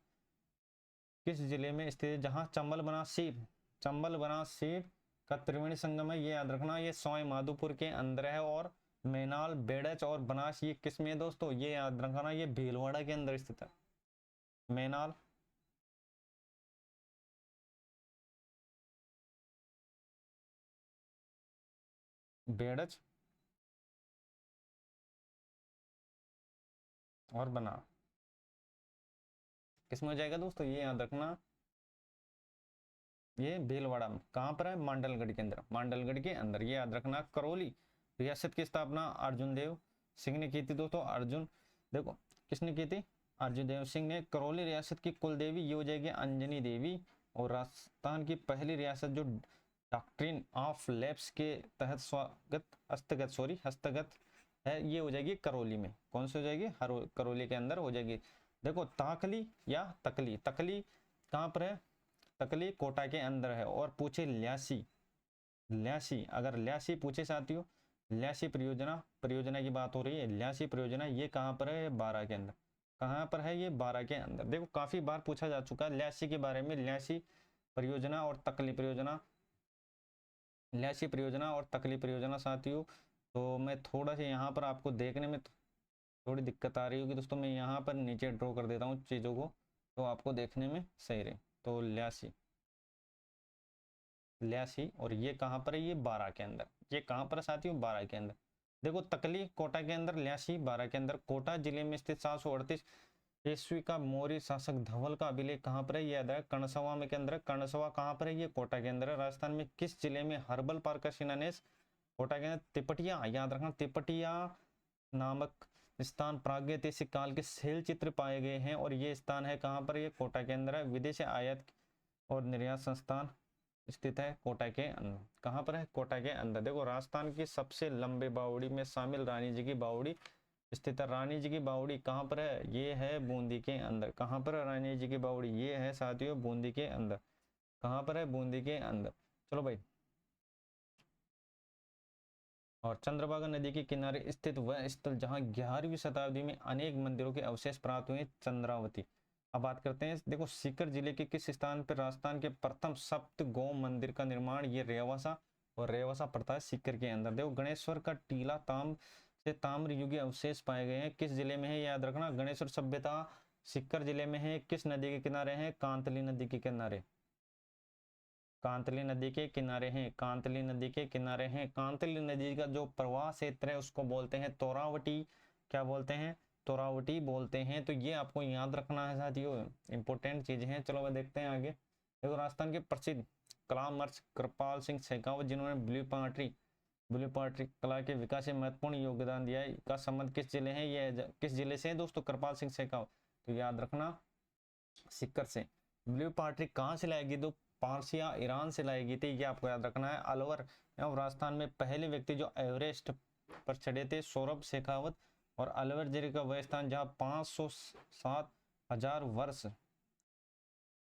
किस जिले में स्थित है? जहां चंबल बनास सीप, चंबल बनास सीप का त्रिवेणी संगम है, ये याद रखना। ये सवाई माधोपुर के अंदर है। और मैनाल, बेड़च और बनास ये किस में है दोस्तों? ये याद रखना, ये भीलवाड़ा के अंदर स्थित है। मैनाल, बेड़च और बना किसमें हो जाएगा दोस्तों? ये याद रखना, ये भीलवाड़ा में। कहां पर है? मांडलगढ़ के अंदर, मांडलगढ़ के अंदर, ये याद रखना। करौली रियासत की स्थापना अर्जुन देव सिंह ने की थी दोस्तों। अर्जुन, देखो किसने की थी? अर्जुन देव सिंह ने। करौली रियासत की कुल देवी ये हो जाएगी अंजनी देवी। और राजस्थान की पहली रियासत जो डॉक्ट्रिन ऑफ लैप्स के तहत हस्तगत है, ये हो जाएगी करौली में। कौन सी हो जाएगी? करौली के अंदर हो जाएगी। देखो ताकली या तकली, तकली कहां पर है? तकली कोटा के अंदर है। और पूछे ल्यासी, ल्यासी, अगर ल्यासी पूछे साथियों, ल्यासी परियोजना, परियोजना की बात हो रही है, ल्यासी परियोजना ये कहां पर है? बारह के अंदर। कहां पर है? ये बारह के अंदर। देखो काफी बार पूछा जा चुका है ल्यासी के बारे में, ल्यासी परियोजना और तकली परियोजना, ल्यासी परियोजना और तकली परियोजना साथियों। तो मैं थोड़ा सा यहाँ पर आपको देखने में थोड़ी दिक्कत आ रही होगी दोस्तों, मैं यहाँ पर नीचे ड्रॉ कर देता हूँ चीज़ों को, तो आपको देखने में सही रहे। तो ल्यासी, ल्यासी, और ये कहाँ पर है? ये बारह के अंदर। ये कहाँ पर साथियों? बारह के अंदर। देखो तकली कोटा के अंदर, ल्यासी बारह के अंदर। कोटा जिले में स्थित 738 ईस्वी का मौर्य शासक धवल का अभिलेख कहाँ पर है? याद है कर्णसवा में के अंदर। कर्णसवा कहाँ पर है? ये कोटा के अंदर है। राजस्थान में किस जिले में हर्बल पार्क का शिलान्यास? कोटा के अंदर। तिपटिया, याद रखना, तिपटिया नामक स्थान प्रागैतिहासिक काल के शैल चित्र पाए गए हैं। और ये स्थान है कहाँ पर? ये कोटा के अंदर है। विदेशी आयात और निर्यात संस्थान स्थित है कोटा के अंदर। कहाँ पर है? कोटा के अंदर। देखो राजस्थान की सबसे लंबे बावड़ी में शामिल रानी जी की बावड़ी स्थित है। रानी जी की बावड़ी कहाँ पर है? ये है बूंदी के अंदर। कहाँ पर है रानी जी की बावड़ी? ये है साथियों बूंदी के अंदर। कहाँ पर है? बूंदी के अंदर। चलो भाई। और चंद्रभागा नदी के किनारे स्थित वह स्थल जहां 11वीं शताब्दी में अनेक मंदिरों के अवशेष प्राप्त हुए, चंद्रावती। अब बात करते हैं देखो सीकर जिले के किस स्थान पर राजस्थान के प्रथम सप्त गौ मंदिर का निर्माण? ये रेवासा, और रेवासा पड़ता है सीकर के अंदर। देखो गणेश्वर का टीला ताम से ताम्र युगीय अवशेष पाए गए हैं, किस जिले में है? याद रखना, गणेश्वर सभ्यता सीकर जिले में है। किस नदी के किनारे है? कांतली नदी के किनारे, कांतली नदी के किनारे हैं, कांतली नदी के किनारे हैं। कांतली नदी का जो प्रवाह क्षेत्र है उसको बोलते हैं तोरावटी। क्या बोलते हैं? तोरावटी बोलते हैं। तो ये आपको याद रखना है साथियों, इंपॉर्टेंट चीजें हैं। चलो वह देखते हैं आगे। देखो राजस्थान के प्रसिद्ध कलामर्च कृपाल सिंह शेखावत, जिन्होंने ब्लू पॉटरी कला के विकास में महत्वपूर्ण योगदान दिया है, का संबंध किस जिले है? ये किस जिले से है दोस्तों? कृपाल सिंह शेखावत। तो याद रखना सीकर से। ब्लू पॉटरी कहाँ से लाएगी? तो पारसिया ईरान से लाई गई थी, ये आपको याद रखना है। अलवर राजस्थान में पहले व्यक्ति जो एवरेस्ट पर चढ़े थे, सौरभ शेखावत। और अलवर जिले का वह स्थान जहाँ 507,000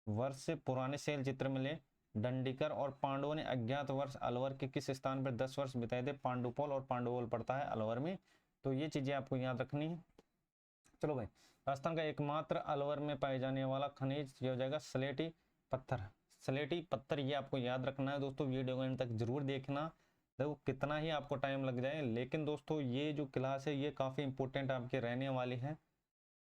वर्ष से पुराने शैल चित्र मिले। डंडीकर और पांडवों ने अज्ञात वर्ष अलवर के किस स्थान पर 10 वर्ष बिताए थे? पांडुपोल, और पांडुपोल पड़ता है अलवर में। तो ये चीजें आपको याद रखनी है। चलो भाई, राजस्थान का एकमात्र अलवर में पाए जाने वाला खनिज ये हो जाएगा स्लेटी पत्थर। स्लेटी पत्थर, ये आपको याद रखना है दोस्तों, वीडियो को एंड तक जरूर देखना। देखो कितना ही आपको टाइम लग जाए, लेकिन दोस्तों ये जो क्लास है ये काफी इंपॉर्टेंट आपके रहने वाली है।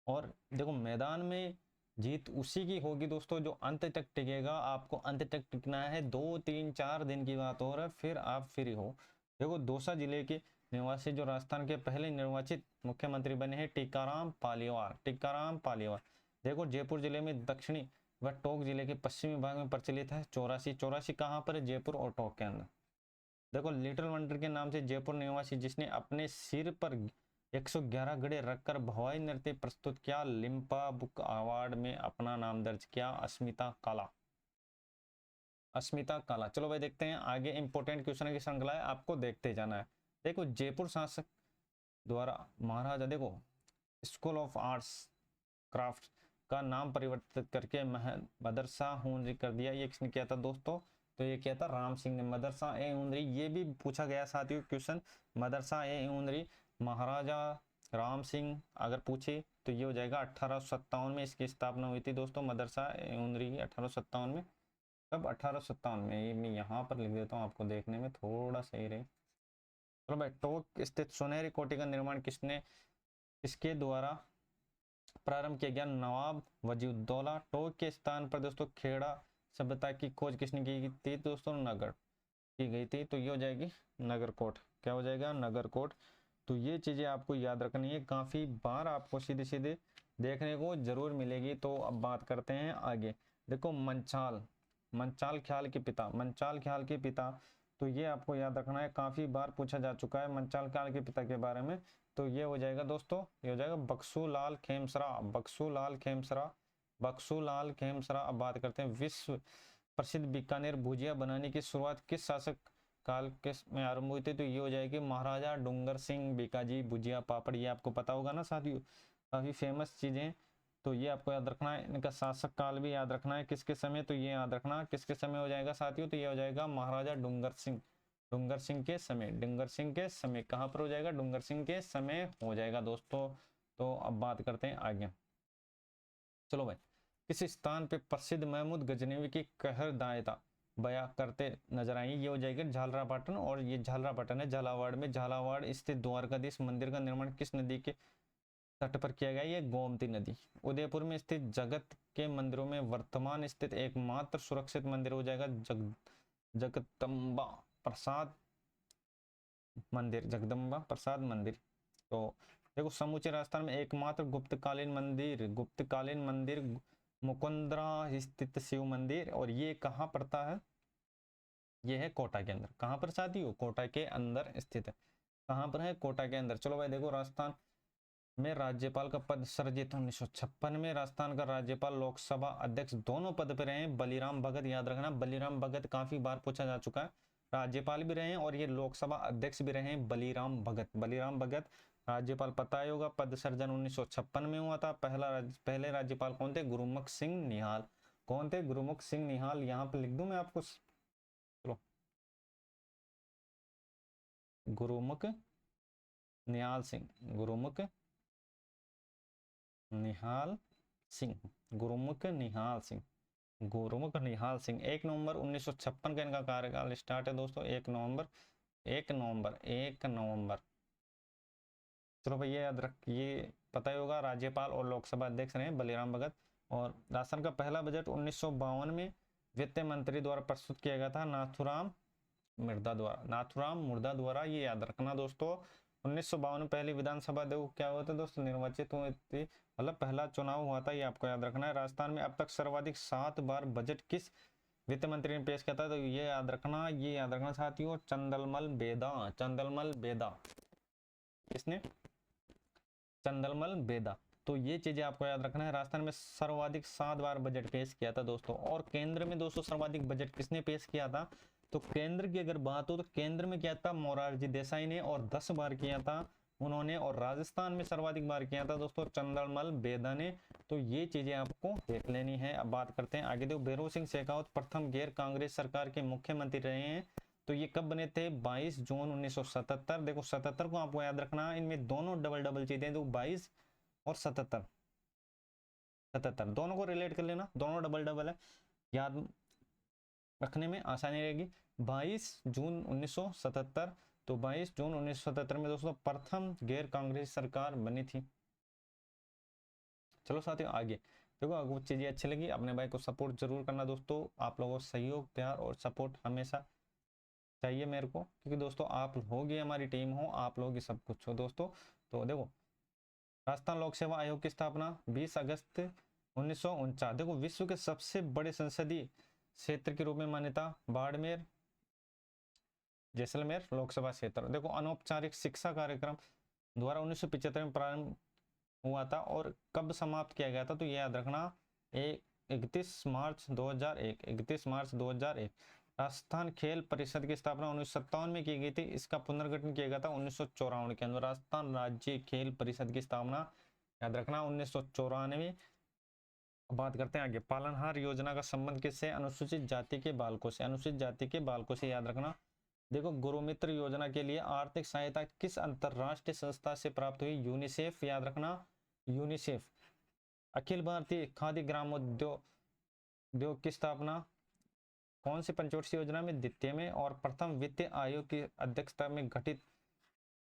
और देखो मैदान में जीत उसी की होगी दोस्तों जो अंत तक टिकेगा। आपको अंत तक टिकना है, 2 3 4 दिन की बात हो रहा है, फिर आप फ्री हो। देखो दौसा जिले के निवासी जो राजस्थान के पहले निर्वाचित मुख्यमंत्री बने हैं, टीकाराम पालीवाल, टीकाराम पालीवाल। देखो जयपुर जिले में दक्षिणी व टोंक जिले के पश्चिमी भाग में प्रचलित है चौरासी। चौरासी कहाँ पर है? जयपुर और टोंक के अंदर। देखो लिटिल वंडर के नाम से जयपुर निवासी जिसने अपने सिर पर 111 घड़े रखकर भवाई नृत्य प्रस्तुत किया, लिम्का बुक अवार्ड में अपना नाम दर्ज किया, अस्मिता काला। अस्मिता काला। चलो भाई देखते हैं आगे, इंपॉर्टेंट क्वेश्चन की श्रृंखला है, आपको देखते जाना है। देखो जयपुर शासक द्वारा महाराजा, देखो स्कूल ऑफ आर्ट्स क्राफ्ट का नाम परिवर्तित करके मदरसा हुनरी कर दिया, ये किसने किया था दोस्तों? तो ये किया था राम सिंह ने। मदरसा ए हुनरी, ये भी पूछा गया साथियों क्वेश्चन, मदरसा ए हुनरी महाराजा राम सिंह अगर पूछे तो ये हो जाएगा 1857 में इसकी स्थापना हुई थी दोस्तों, मदरसा ए हुनरी की 1857 में। कब? 1857 में। ये मैं यहाँ पर लिख देता हूँ आपको देखने में थोड़ा सही रहे। चलो भाई, टोंक स्थित सुनहरी कोठी का निर्माण किसके द्वारा प्रारंभ किया गया? नवाब वजीउद्दौला। टोंक के स्थान पर दोस्तों खेड़ा सभ्यता की खोज किसने की थी दोस्तों? नगर की गई थी, तो ये हो जाएगी नगरकोट। क्या हो जाएगा? नगरकोट। तो ये चीजें आपको याद रखनी है, काफी बार आपको सीधे सीधे देखने को जरूर मिलेगी। तो अब बात करते हैं आगे। देखो मंचाल ख्याल के पिता, मंचाल ख्याल के पिता, तो ये आपको याद रखना है, काफी बार पूछा जा चुका है मंचाल ख्याल के पिता के बारे में। तो ये हो जाएगा दोस्तों, ये हो जाएगा बक्सूलाल खेमसरा। बक्सूलाल खेमसरा, बक्सूलाल खेमसरा। अब बात करते हैं विश्व प्रसिद्ध बीकानेर भुजिया बनाने की शुरुआत किस शासक काल के में आरंभ हुई थी? तो ये हो जाएगी महाराजा डूंगर सिंह बीकाजी भुजिया पापड़। ये आपको पता होगा ना साथियों, काफी फेमस चीजें। तो ये आपको याद रखना है, इनका शासक काल भी याद रखना है किसके समय, तो ये याद रखना किसके समय हो जाएगा साथियों? तो ये हो जाएगा महाराजा डूंगर सिंह, डूंगर सिंह के समय, डूंगर सिंह के समय। कहां पर हो जाएगा? डूंगर सिंह के समय हो जाएगा दोस्तों। तो अब बात करते हैं आगे। चलो भाई, किस स्थान पे प्रसिद्ध महमूद गजनवी की कहरदायता बया करते नजर आई? ये हो जाएगी झालरापाटन, और ये झालरापाटन है झालावाड़ में। झालावाड़ स्थित द्वारकाधीश मंदिर का निर्माण किस नदी के तट पर किया गया? ये गोमती नदी। उदयपुर में स्थित जगत के मंदिरों में वर्तमान स्थित एकमात्र सुरक्षित मंदिर हो जाएगा जगदम्बा प्रसाद मंदिर, जगदम्बा प्रसाद मंदिर। तो देखो समूचे राजस्थान में एकमात्र गुप्तकालीन मंदिर मुकुंदरा स्थित शिव मंदिर, और ये कहाँ पड़ता है? ये है कोटा के अंदर। कहाँ पर साथियों? कोटा के अंदर स्थित है। कहाँ पर है? कोटा के अंदर। चलो भाई देखो, राजस्थान में राज्यपाल का पद सृजित 1956 में। राजस्थान का राज्यपाल लोकसभा अध्यक्ष दोनों पद पर रहे हैं बलीराम भगत। याद रखना, बलीराम भगत काफी बार पूछा जा चुका है, राज्यपाल भी रहे हैं और ये लोकसभा अध्यक्ष भी रहे हैं बलीराम भगत। बलीराम भगत राज्यपाल पता ही होगा, पद सृजन 1956 में हुआ था। पहले राज्यपाल कौन थे? गुरुमुख सिंह निहाल। कौन थे? गुरुमुख सिंह निहाल। यहाँ पे लिख दूं मैं आपको, चलो, गुरुमुख निहाल सिंह, गुरुमुख निहाल सिंह, गुरुमुख निहाल सिंह, गुरुमुख निहाल सिंह। 1 नवंबर 1956 का इनका कार्यकाल स्टार्ट है दोस्तों। 1 नवंबर, 1 नवंबर, 1 नवंबर। चलो भैया याद रख, ये पता ही होगा, राज्यपाल और लोकसभा अध्यक्ष रहे बलीराम भगत। और राजस्थान का पहला बजट 1952 में वित्त मंत्री द्वारा प्रस्तुत किया गया था नाथूराम मिर्धा द्वारा, नाथूराम मुर्दा द्वारा। ये याद रखना दोस्तों। 1952 में पहली विधानसभा देखो क्या हुआ था दोस्तों, निर्वाचित हुई थी, मतलब पहला चुनाव हुआ था, ये आपको याद रखना है। राजस्थान में अब तक सर्वाधिक 7 बार बजट किस वित्त मंत्री ने पेश किया था? तो ये याद रखना, ये याद रखना साथियों, चंदलमल बेदा, चंदलमल बेदा। किसने? चंदलमल बेदा। तो ये चीजें आपको याद रखना है। राजस्थान में सर्वाधिक 7 बार बजट पेश किया था दोस्तों। और केंद्र में दोस्तों सर्वाधिक बजट किसने पेश किया था? तो केंद्र की अगर बात हो तो केंद्र में किया था मोरारजी देसाई ने, और 10 बार किया था उन्होंने। और राजस्थान में सर्वाधिक बार किया था दोस्तों चंद्रमल बेदा ने। तो ये चीजें आपको देख लेनी है। अब बात करते हैं आगे। देखो भैरों सिंह शेखावत प्रथम गैर कांग्रेस सरकार के मुख्यमंत्री रहे हैं। तो ये कब बने थे? 22 जून 1977। देखो 77 को आपको याद रखना, इनमें दोनों डबल डबल चीजें, तो 22 और 77, 77 दोनों को रिलेट कर लेना, दोनों डबल डबल है, याद रखने में आसानी रहेगी। 22 जून 1977, तो 22 जून 1977 में दोस्तों प्रथम गैर कांग्रेस सरकार बनी थी। चलो साथियों आगे देखो, अगर चीजें अच्छी लगी अपने भाई को सपोर्ट जरूर करना दोस्तों। आप लोगों को सहयोग, प्यार और सपोर्ट हमेशा चाहिए मेरे को, क्योंकि दोस्तों आप लोग ही हमारी टीम हो, आप लोग ही सब कुछ हो दोस्तों। तो देखो राजस्थान लोक सेवा आयोग की स्थापना 20 अगस्त 1949। देखो विश्व के सबसे बड़े संसदीय क्षेत्र के रूप में मान्यता बाड़मेर जैसलमेर लोकसभा क्षेत्र। देखो अनौपचारिक शिक्षा कार्यक्रम द्वारा 1975 में प्रारंभ हुआ था और कब समाप्त किया गया था, तो ये याद रखना 31 मार्च 2001, 31 मार्च 2001। राजस्थान खेल परिषद की स्थापना 1957 में की गई थी, इसका पुनर्गठन किया गया था 1954 के अंदर। राजस्थान राज्य खेल परिषद की स्थापना याद रखना 1994। बात करते हैं आगे, पालनहार योजना का संबंध किससे? अनुसूचित जाति के बालकों से, अनुसूचित जाति के बालकों से याद रखना। देखो गुरुमित्र योजना के लिए आर्थिक सहायता किस अंतरराष्ट्रीय संस्था से प्राप्त हुई? यूनिसेफ, याद रखना यूनिसेफ। अखिल भारतीय खाद्य ग्रामोद्योग की स्थापना कौन सी पंचवर्षीय योजना में? द्वितीय में। और प्रथम वित्त आयोग की अध्यक्षता में गठित,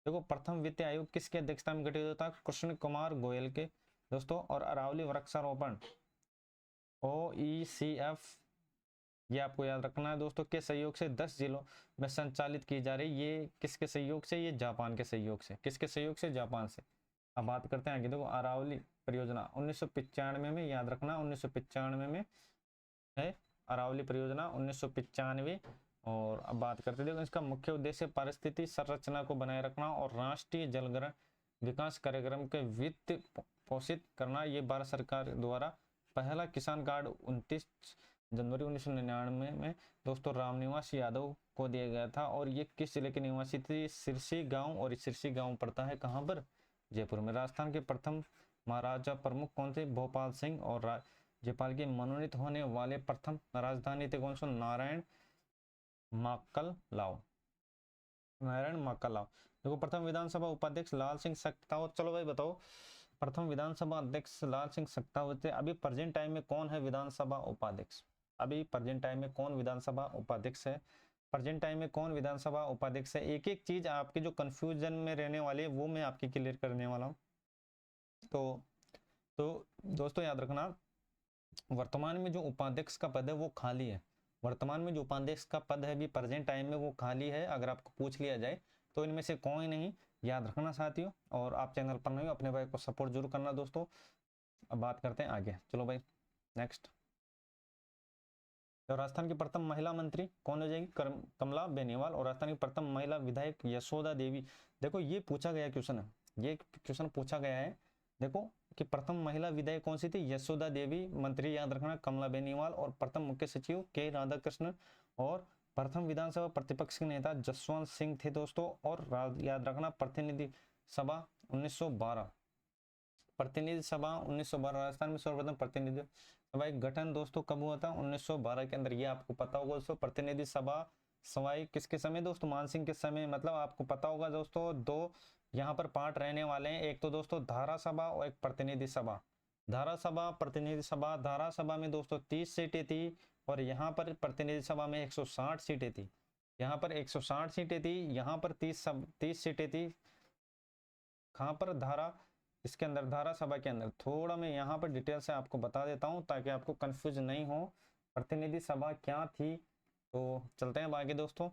देखो प्रथम वित्त आयोग किसकी अध्यक्षता में गठित होता है? कृष्ण कुमार गोयल के दोस्तों। और अरावली वृक्षारोपण OECF, ये आपको याद रखना है दोस्तों, के सहयोग से 10 जिलों में संचालित की जा रही। ये किसके सहयोग से? ये जापान के सहयोग से। किसके सहयोग से? जापान से। अब बात करते हैं आगे, देखो अरावली परियोजना 1995 में, याद रखना 1995 में है अरावली परियोजना 1995। और अब बात करते हैं, देखो इसका मुख्य उद्देश्य पारिस्थितिक संरचना को बनाए रखना और राष्ट्रीय जलग्रहण विकास कार्यक्रम के वित्त पोषित करना। ये भारत सरकार द्वारा पहला किसान कार्ड 29 जनवरी 1999 में दोस्तों रामनिवास यादव को दिया गया था। और ये किस जिले के निवासी थे? सिरसी गांव। और सिरसी गांव पड़ता है कहां पर? जयपुर में। राजस्थान के प्रथम महाराजा प्रमुख कौन थे? भोपाल सिंह। और राज्यपाल के मनोनीत होने वाले प्रथम राजधानी थे कौन सा? नारायण माकललाव, नारायण माकललाव। देखो प्रथम विधानसभा उपाध्यक्ष लाल सिंह सक्तावत। चलो भाई बताओ, प्रथम विधानसभा अध्यक्ष लाल सिंह सक्तावत थे। अभी प्रेजेंट टाइम में कौन है विधानसभा उपाध्यक्ष? अभी प्रेजेंट टाइम में कौन विधानसभा उपाध्यक्ष है? प्रेजेंट टाइम में कौन विधानसभा उपाध्यक्ष है? एक एक चीज आपकी जो कंफ्यूजन में रहने वाली है वो मैं आपकी क्लियर करने वाला हूँ। तो दोस्तों याद रखना, वर्तमान में जो उपाध्यक्ष का पद है वो खाली है। वर्तमान में जो उपाध्यक्ष का पद है अभी प्रेजेंट टाइम में वो खाली है। अगर आपको पूछ लिया जाए तो इनमें से कोई नहीं, याद रखना साथियों। और आप चैनल पर नहीं हो, अपने भाई को सपोर्ट जरूर करना दोस्तों। अब बात करते हैं आगे, चलो भाई नेक्स्ट। तो राजस्थान की प्रथम महिला मंत्री कौन हो जाएगी? कमला बेनीवाल। और राजस्थान की प्रथम महिला विधायक यशोदा देवी। देखो ये पूछा गया क्वेश्चन है, ये क्वेश्चन पूछा गया है देखो कि प्रथम महिला विधायक कौन सी थी? यशोदा देवी। मंत्री याद रखना कमला बेनीवाल। और प्रथम मुख्य सचिव के राधाकृष्णन। और प्रथम विधानसभा प्रतिपक्ष के नेता जसवंत सिंह थे दोस्तों। और याद रखना प्रतिनिधि सभा 1912, प्रतिनिधि सभा 1912। राजस्थान में सर्वप्रथम प्रतिनिधि सभा गठन दोस्तों कब हुआ था? 1912 के अंदर। ये आपको पता होगा दोस्तों। प्रतिनिधि सभा सवाई किसके समय दोस्तों? मानसिंह के समय। मतलब आपको पता होगा दोस्तों, दो यहाँ पर पार्ट रहने वाले हैं, एक तो दोस्तों धारा सभा और एक प्रतिनिधि सभा। धारा सभा, प्रतिनिधि सभा। धारा सभा में दोस्तों 30 सीटें थी और यहाँ पर प्रतिनिधि सभा में 160 सीटें थी। यहाँ पर 160 सीटें थी, यहाँ पर 30 सीटें थी। कहाँ पर? धारा, इसके अंदर धारा सभा के अंदर। थोड़ा मैं यहाँ पर डिटेल से आपको बता देता हूँ ताकि आपको कंफ्यूज नहीं हो प्रतिनिधि सभा क्या थी। तो चलते हैं आगे दोस्तों।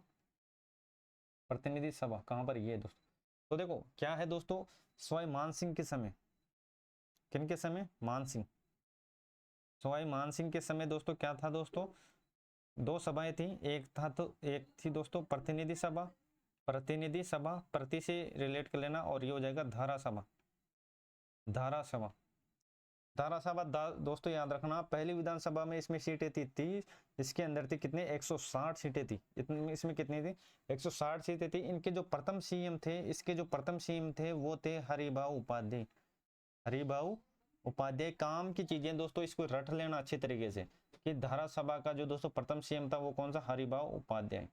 प्रतिनिधि सभा कहाँ पर? ये दोस्तों, तो देखो क्या है दोस्तों, सवाई मानसिंह के समय। किनके समय? मानसिंह। सवाई मानसिंह के समय दोस्तों क्या था दोस्तों? दो सभाएं थी। एक थी दोस्तों प्रतिनिधि सभा। प्रतिनिधि सभा प्रति से रिलेट कर लेना और ये हो जाएगा धारा सभा। धारा सभा, धारा सभा दोस्तों याद रखना पहली विधानसभा में इसमें सीटें थी 30, इसके अंदर थी कितने? 160 सीटें थी। इसमें कितनी थी? 160 सीटें थी। इनके जो प्रथम सीएम थे, इसके जो प्रथम सीएम थे वो थे हरिभाऊ उपाध्याय। हरिभाऊ उपाध्याय। काम की चीजें दोस्तों इसको रट लेना अच्छे तरीके से कि धारा सभा का जो दोस्तों प्रथम सीएम था वो कौन सा? हरिभाऊ उपाध्याय।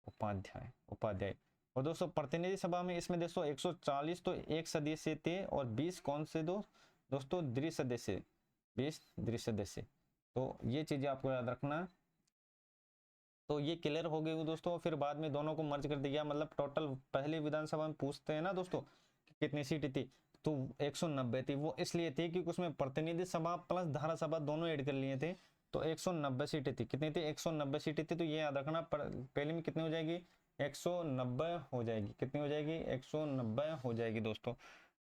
उपाध्याय। और दोस्तों प्रतिनिधि सभा में इसमें दोस्तों 140 तो एक सदस्य थे और 20 कौन से दोस्तों द्विसदस्य, 20 द्विसदस्य। तो ये चीजें आपको याद रखना है। तो ये क्लियर हो गई दोस्तों। फिर बाद में दोनों को मर्ज कर दिया, मतलब टोटल पहली विधानसभा में पूछते हैं ना दोस्तों कि कितनी सीटें थी, तो 190 थी। वो इसलिए थी कि उसमें प्रतिनिधि सभा प्लस धारा सभा दोनों ऐड कर लिए थे, तो 190 सीटें थी। कितनी थी? 190 सीटें थी। तो ये याद रखना पहले में कितनी हो जाएगी? 190 हो जाएगी। कितनी हो जाएगी? 190 हो जाएगी दोस्तों।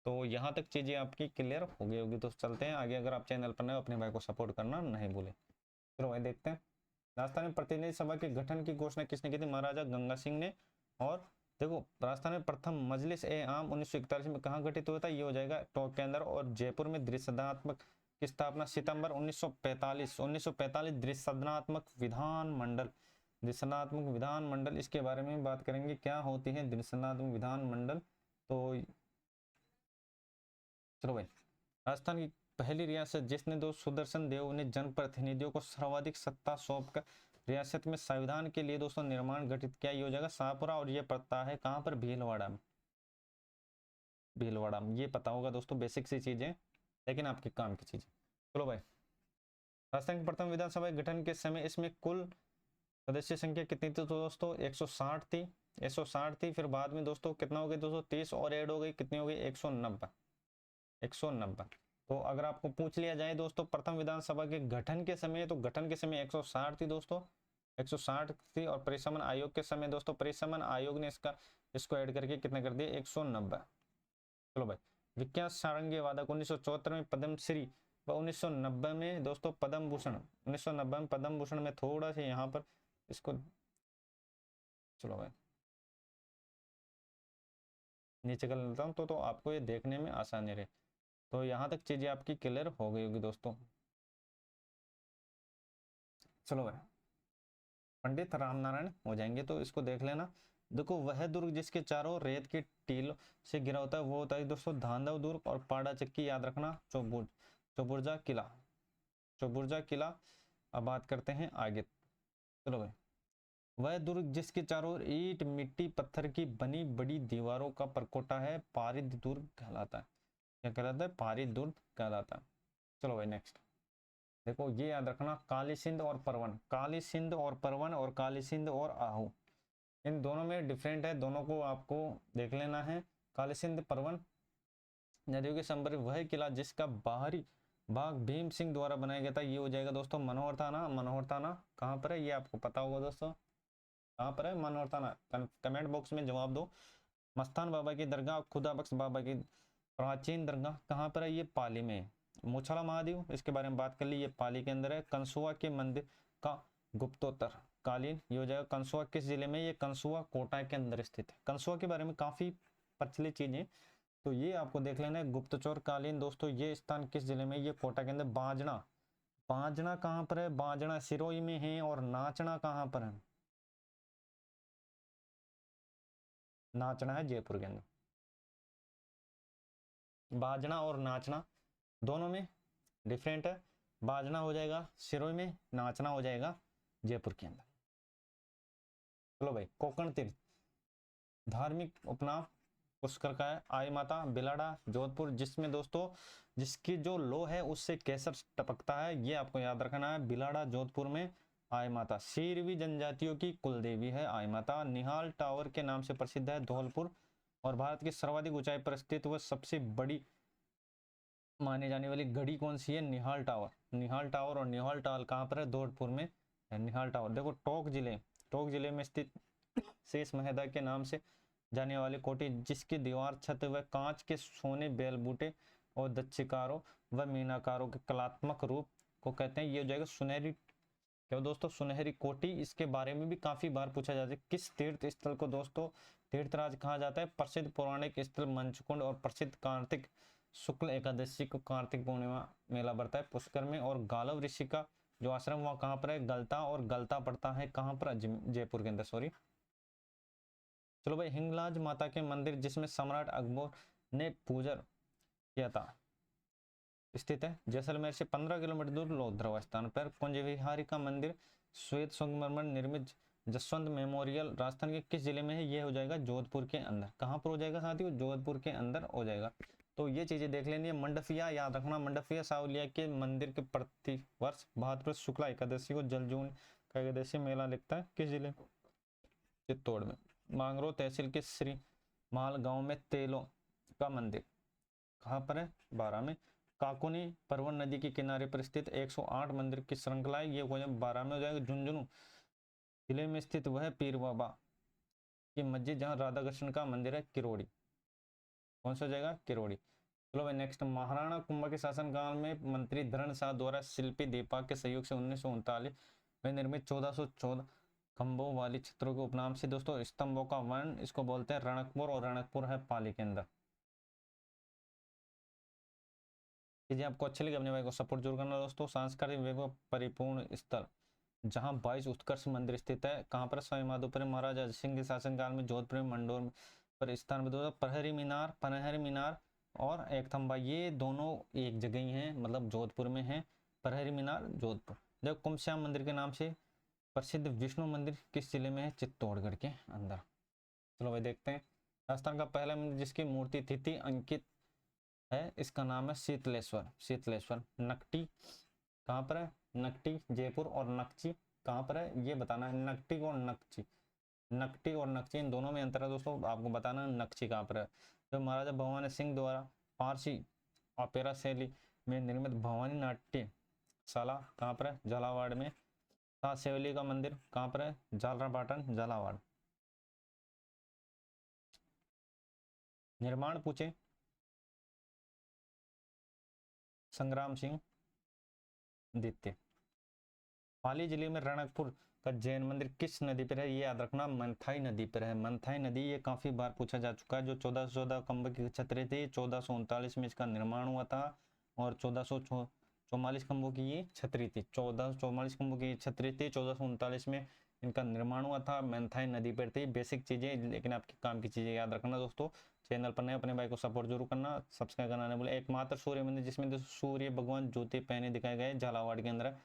तो यहाँ तक चीजें आपकी क्लियर हो गई होगी। तो चलते हैं आगे। अगर आप चैनल पर नए हो अपने भाई को सपोर्ट करना नहीं भूले। चलो भाई देखते हैं राजस्थान में प्रतिनिधि सभा के गठन की घोषणा किसने की थी? महाराजा गंगा सिंह ने। और देखो राजस्थान में प्रथम मजलिस ए आम 1941 में कहाँ गठित हुआ था? ये हो जाएगा टोंक के अंदर। और जयपुर में द्विसदनात्मक की स्थापना सितंबर 1945 द्विसदनात्मक विधान मंडल। द्विसदनात्मक विधान मंडल, इसके बारे में बात करेंगे, क्या होती है द्विसदनात्मक विधान मंडल। तो चलो भाई, राजस्थान की पहली रियासत जिसने दो सुदर्शन देव ने जनप्रतिनिधियों को सर्वाधिक सत्ता सौंपकर रियासत में संविधान के लिए दोस्तों निर्माण गठित किया, ये हो जाएगा शाहपुरा। और ये पड़ता है कहाँ पर? भीलवाड़ा में। भीलवाड़ा में, ये पता होगा दोस्तों, बेसिक सी चीजें लेकिन आपके काम की चीजें। चलो भाई, राजस्थान की प्रथम विधानसभा गठन के समय इसमें कुल सदस्य संख्या कितनी थी? तो दोस्तों 160 थी। 160 थी। फिर बाद में दोस्तों कितना हो गई दोस्तों? 30 और ऐड हो गई, कितनी हो गई? 190। 190। तो अगर आपको पूछ लिया जाए दोस्तों प्रथम विधानसभा के गठन के समय, तो गठन के समय 160 थी दोस्तों, 160 थी। और परिसमन आयोग के समय दोस्तों, परिसमन आयोग ने इसको ऐड करके कितना कर दिया? 190। चलो भाई, विख्यात सारंगी वादक 1974 में पद्मश्री व 1990 में दोस्तों पद्म भूषण, 1990 में पद्म भूषण में थोड़ा सा यहाँ पर इसको, चलो भाई नीचे कर लेता हूँ तो आपको ये देखने में आसानी रहे। तो यहाँ तक चीजें आपकी क्लियर हो गई होगी दोस्तों। चलो भाई, पंडित रामनारायण हो जाएंगे तो इसको देख लेना। देखो वह दुर्ग जिसके चारों रेत की टील से घिरा होता है वो होता है दोस्तों धांधव दुर्ग। और पाड़ा चक्की याद रखना, चौबुर्जा किला, चौबुर्जा किला। अब बात करते हैं आगे। चलो भाई, वह दुर्ग जिसके चारों ओर ईंट मिट्टी पत्थर की बनी बड़ी दीवारों का परकोटा है, पारिद दुर्ग कहलाता है। क्या कहलाता है? पारिद दुर्ग कहलाता है। चलो भाई नेक्स्ट, देखो ये याद रखना, काली सिंध और परवन, काली सिंध और परवन और काली सिंध और आहू, इन दोनों में डिफरेंट है, दोनों को आपको देख लेना है। काली सिंध परवन नदियों के संपर्क वह किला जिसका बाहरी भाग भीम सिंह द्वारा बनाया गया था, ये हो जाएगा दोस्तों मनोहर थाना। मनोहर थाना कहाँ पर है? ये आपको पता होगा दोस्तों, कहाँ पर है मनोहर थाना? कमेंट बॉक्स में जवाब दो। मस्तान बाबा की दरगाह, खुदा बख्श बाबा की प्राचीन दरगाह कहाँ पर है? ये पाली में। मूछाला महादेव, इसके बारे में बात कर ली, ये पाली के अंदर है। कंसुआ के मंदिर का गुप्तोत्तर कालीन, ये हो जाएगा कंसुआ किस जिले में? ये कंसुआ कोटा के अंदर स्थित है। कंसुआ के बारे में काफी प्रचलित चीजें, तो ये आपको देख लेना है। गुप्तचर कालीन दोस्तों ये स्थान किस जिले में? ये कोटा के अंदर। बाजना, बाजना कहाँ पर है? बाजना सिरोही में है। और नाचना कहाँ पर है? नाचना है जयपुर के अंदर। बाजना और नाचना दोनों में डिफरेंट है। बाजना हो जाएगा सिरोही में, नाचना हो जाएगा जयपुर के अंदर। चलो भाई, कोकण तीर्थ धार्मिक उपनाम पुष्कर का है। आई माता बिलाड़ा जोधपुर, जिसमें दोस्तों जिसकी जो लो है उससे केसर टपकता है, ये आपको याद रखना है। बिलाड़ा जोधपुर में आई माता सीरवी जनजातियों की कुल देवी है आई माता। निहाल टावर के नाम से प्रसिद्ध है धौलपुर। और भारत की सर्वाधिक ऊंचाई पर स्थित व सबसे बड़ी माने जाने वाली घड़ी कौन सी है? निहाल टावर। निहाल टावर, और निहाल टावर कहाँ पर है? धौलपुर में है निहाल टावर। देखो टोंक जिले में स्थित शेष महदा के नाम से जाने वाले कोठी, जिसकी दीवार छत व कांच के सोने बेल बूटे और दक्षिकारों व मीनाकारों के कलात्मक रूप को कहते हैं, ये हो जाएगा सुनहरी, क्या दोस्तों? सुनहरी कोठी। इसके बारे में भी काफी बार पूछा जाता है। किस तीर्थ स्थल को दोस्तों तीर्थराज कहा जाता है? प्रसिद्ध पौराणिक स्थल मंचकुंड और प्रसिद्ध कार्तिक शुक्ल एकादशी को कार्तिक पूर्णिमा मेला बढ़ता है पुष्कर में। और गालव ऋषि का जो आश्रम वहां कहाँ पर है? गलता। और गलता पड़ता है कहाँ पर? जयपुर के अंदर, सॉरी। चलो भाई, हिंगलाज माता के मंदिर जिसमें सम्राट अकबर ने पूजन किया था स्थित है जैसलमेर से 15 किलोमीटर दूर लोधरवा स्थान पर। कुंज विहारी का मंदिर श्वेत संगमरमर निर्मित जसवंत मेमोरियल राजस्थान के किस जिले में है? ये हो जाएगा जोधपुर के अंदर। कहाँ पर हो जाएगा साथियों? जोधपुर के अंदर हो जाएगा। तो ये चीजें देख लेनी है। मंडफिया याद रखना, मंडफिया सावलिया के मंदिर के प्रति वर्ष भाद्रपद शुक्ला एकादशी को जलजून का एकादशी मेला लगता है। किस जिले? चित्तौड़ में। मांगरो तहसील के श्री माल गांव में तेलों का मंदिर कहाँ पर है? 12 में। काकोनी परवन नदी के किनारे पर स्थित 108 मंदिर की श्रृंखला है, ये 12 में हो जाएगा। झुंझुनू जिले में स्थित वह पीर बाबा की मस्जिद जहाँ राधा कृष्ण का मंदिर है, किरोड़ी। कौन सा हो जाएगा? किरोड़ी। चलो भाई नेक्स्ट, महाराणा कुंभा के शासनकाल में मंत्री धरण शाह द्वारा शिल्पी दीपा के सहयोग से 1939 में निर्मित 1414 खंभों वाली छतरों के उपनाम से दोस्तों स्तंभों का वर्ण इसको बोलते हैं रणकपुर, और रणकपुर है पाली के अंदर। चीजें आपको अच्छी लगी अपने भाई को सपोर्ट जरूर करना दोस्तों। सांस्कृतिक वैभव परिपूर्ण स्थल जहां 22 उत्कर्ष मंदिर स्थित है, कहां पर सवाई माधोपुर महाराजा अजय सिंह के शासनकाल में जोधपुर में मंडोर पर स्थान में दोस्तों पनहरी मीनार और एक थंबा, ये दोनों एक जगह ही हैं, मतलब जोधपुर में है पनहरी मीनार जोधपुर। देखो कुमश्याम मंदिर के नाम से प्रसिद्ध विष्णु मंदिर किस जिले में है? चित्तौड़गढ़ के अंदर। चलो भाई देखते हैं। राजस्थान का पहला मंदिर जिसकी मूर्ति तिथि अंकित है इसका नाम है शीतलेश्वर। नकटी कहाँ पर है? नकटी जयपुर, और नक्ची कहाँ पर है ये बताना है। नकटी और नक्ची इन दोनों में अंतर है दोस्तों, आपको बताना है नक्ची कहाँ पर है। जो महाराजा भवानी सिंह द्वारा फारसी ऑपेरा शैली में निर्मित भवानी नाट्यशाला कहाँ पर है? झालावाड़ में। सात शेवली का मंदिर कहाँ पर है? झालरापाटन झालावाड़। निर्माण पूछे संग्राम सिंह द्वितीय। पाली जिले में रणकपुर का जैन मंदिर किस नदी पर है? ये याद रखना मंथाई नदी पर है। मंथाई नदी ये काफी बार पूछा जा चुका है। जो 1414 खंभे की छतरी थी 1439 में इसका निर्माण हुआ था, और 1444 खंभों की ये छतरी थी। 1444 खंभों की छतरी थी, 1439 में इनका निर्माण हुआ था। मंथाई नदी पर थी। बेसिक चीजें लेकिन आपके काम की चीजें याद रखना दोस्तों। चैनल पर नए अपने भाई को सपोर्ट जरूर करना, सब्सक्राइब करना नहीं भूले। एकमात्र सूर्य मंदिर जिसमें सूर्य भगवान जूते पहने दिखाए गए झालावाड़ के अंदर।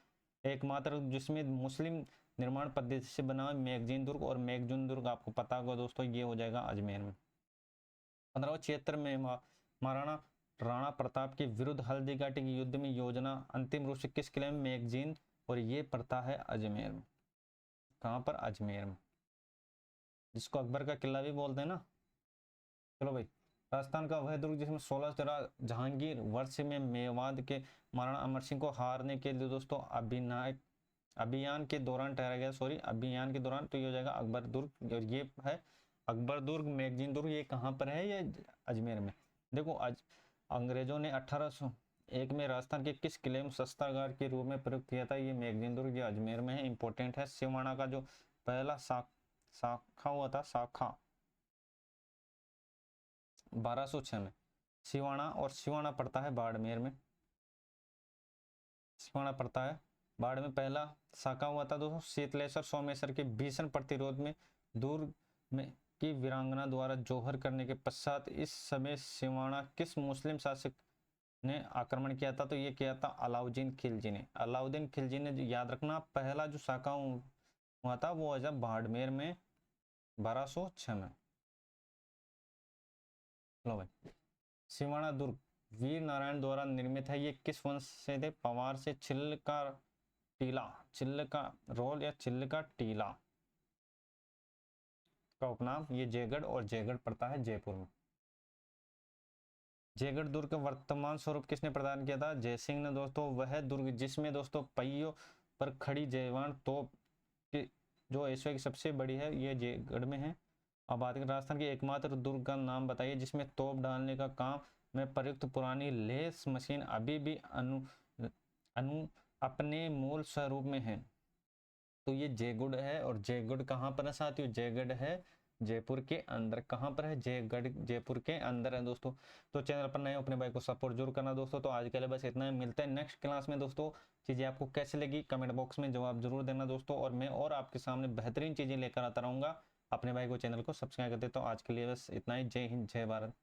एकमात्र जिसमें मुस्लिम निर्माण पद्धति से बना हुआ मैगजीन दुर्ग, और मैगजीन दुर्ग आपको पता होगा दोस्तों ये हो जाएगा अजमेर में। 1576 में महाराणा राणा प्रताप के विरुद्ध हल्दी घाटी के युद्ध में योजना अंतिम रूप से किस किले में? मैगजीन, और ये पड़ता है अजमेर में। कहाँ पर? अजमेर में, जिसको अकबर का किला भी बोलते हैं ना। चलो भाई, राजस्थान का वह दुर्ग जिसमें 16 जहांगीर वर्ष में मेवात के महाराणा अमर सिंह को हारने के लिए दोस्तों अभियान के दौरान ठहरा गया, अभियान के दौरान, तो ये हो जाएगा अकबर दुर्ग। और ये है अकबर दुर्ग, मैगजीन दुर्ग, ये कहाँ पर है? ये अजमेर में। देखो अंग्रेजों ने 1801 में राजस्थान के किस किले में शस्त्रागार के रूप में प्रयुक्त किया था? ये मैगजीन दुर्ग, ये अजमेर में है, इंपॉर्टेंट है। सिवाना का जो पहला शाखा हुआ था, शाखा 1206 में सिवाना, और सिवाना पड़ता है बाड़मेर में। सिवाना पड़ता है बाढ़ में। पहला शाखा हुआ था दोस्तों शीतलेश्वर सोमेश्वर के भीषण प्रतिरोध में दुर्ग में की वीरांगना द्वारा जौहर करने के पश्चात इस समय सिवाना किस मुस्लिम शासक ने आक्रमण किया था? तो ये किया था अलाउद्दीन खिलजी ने। अलाउद्दीन खिलजी ने, याद रखना, पहला जो शाखा हुआ था वो जब बाड़मेर में 1206 में। लो भाई, सिवाना दुर्ग वीर नारायण द्वारा निर्मित है। ये किस वंश से थे? पवार से। छिल्ल का रोल या छिल्ल का टीला का उपनाम ये जयगढ़, और जयगढ़ पड़ता है जयपुर में। जयगढ़ दुर्ग का वर्तमान स्वरूप किसने प्रदान किया था? जयसिंह ने दोस्तों। वह दुर्ग जिसमें दोस्तों पहियों पर खड़ी जयवान तोप की जो एशिया की सबसे बड़ी है, ये जयगढ़ में है। अब बात करें राजस्थान के एकमात्र दुर्ग का नाम बताइए जिसमें तोप डालने का काम में प्रयुक्त पुरानी लेस मशीन अभी भी अनु अपने मूल स्वरूप में है। तो ये जयगढ़ है, और जयगढ़ कहाँ पर है साथियों? जयगढ़ है जयपुर के अंदर। कहाँ पर है? जयगढ़ जयपुर के अंदर है दोस्तों। तो चैनल पर नए अपने भाई को सपोर्ट जरूर करना दोस्तों। तो आज के लिए बस इतना ही, मिलते हैं नेक्स्ट क्लास में दोस्तों। चीजें आपको कैसे लगी कमेंट बॉक्स में जवाब जरूर देना दोस्तों, और मैं और आपके सामने बेहतरीन चीजें लेकर आता रहूंगा। अपने भाई को चैनल को सब्सक्राइब कर दे। तो आज के लिए बस इतना ही। जय हिंद, जय भारत।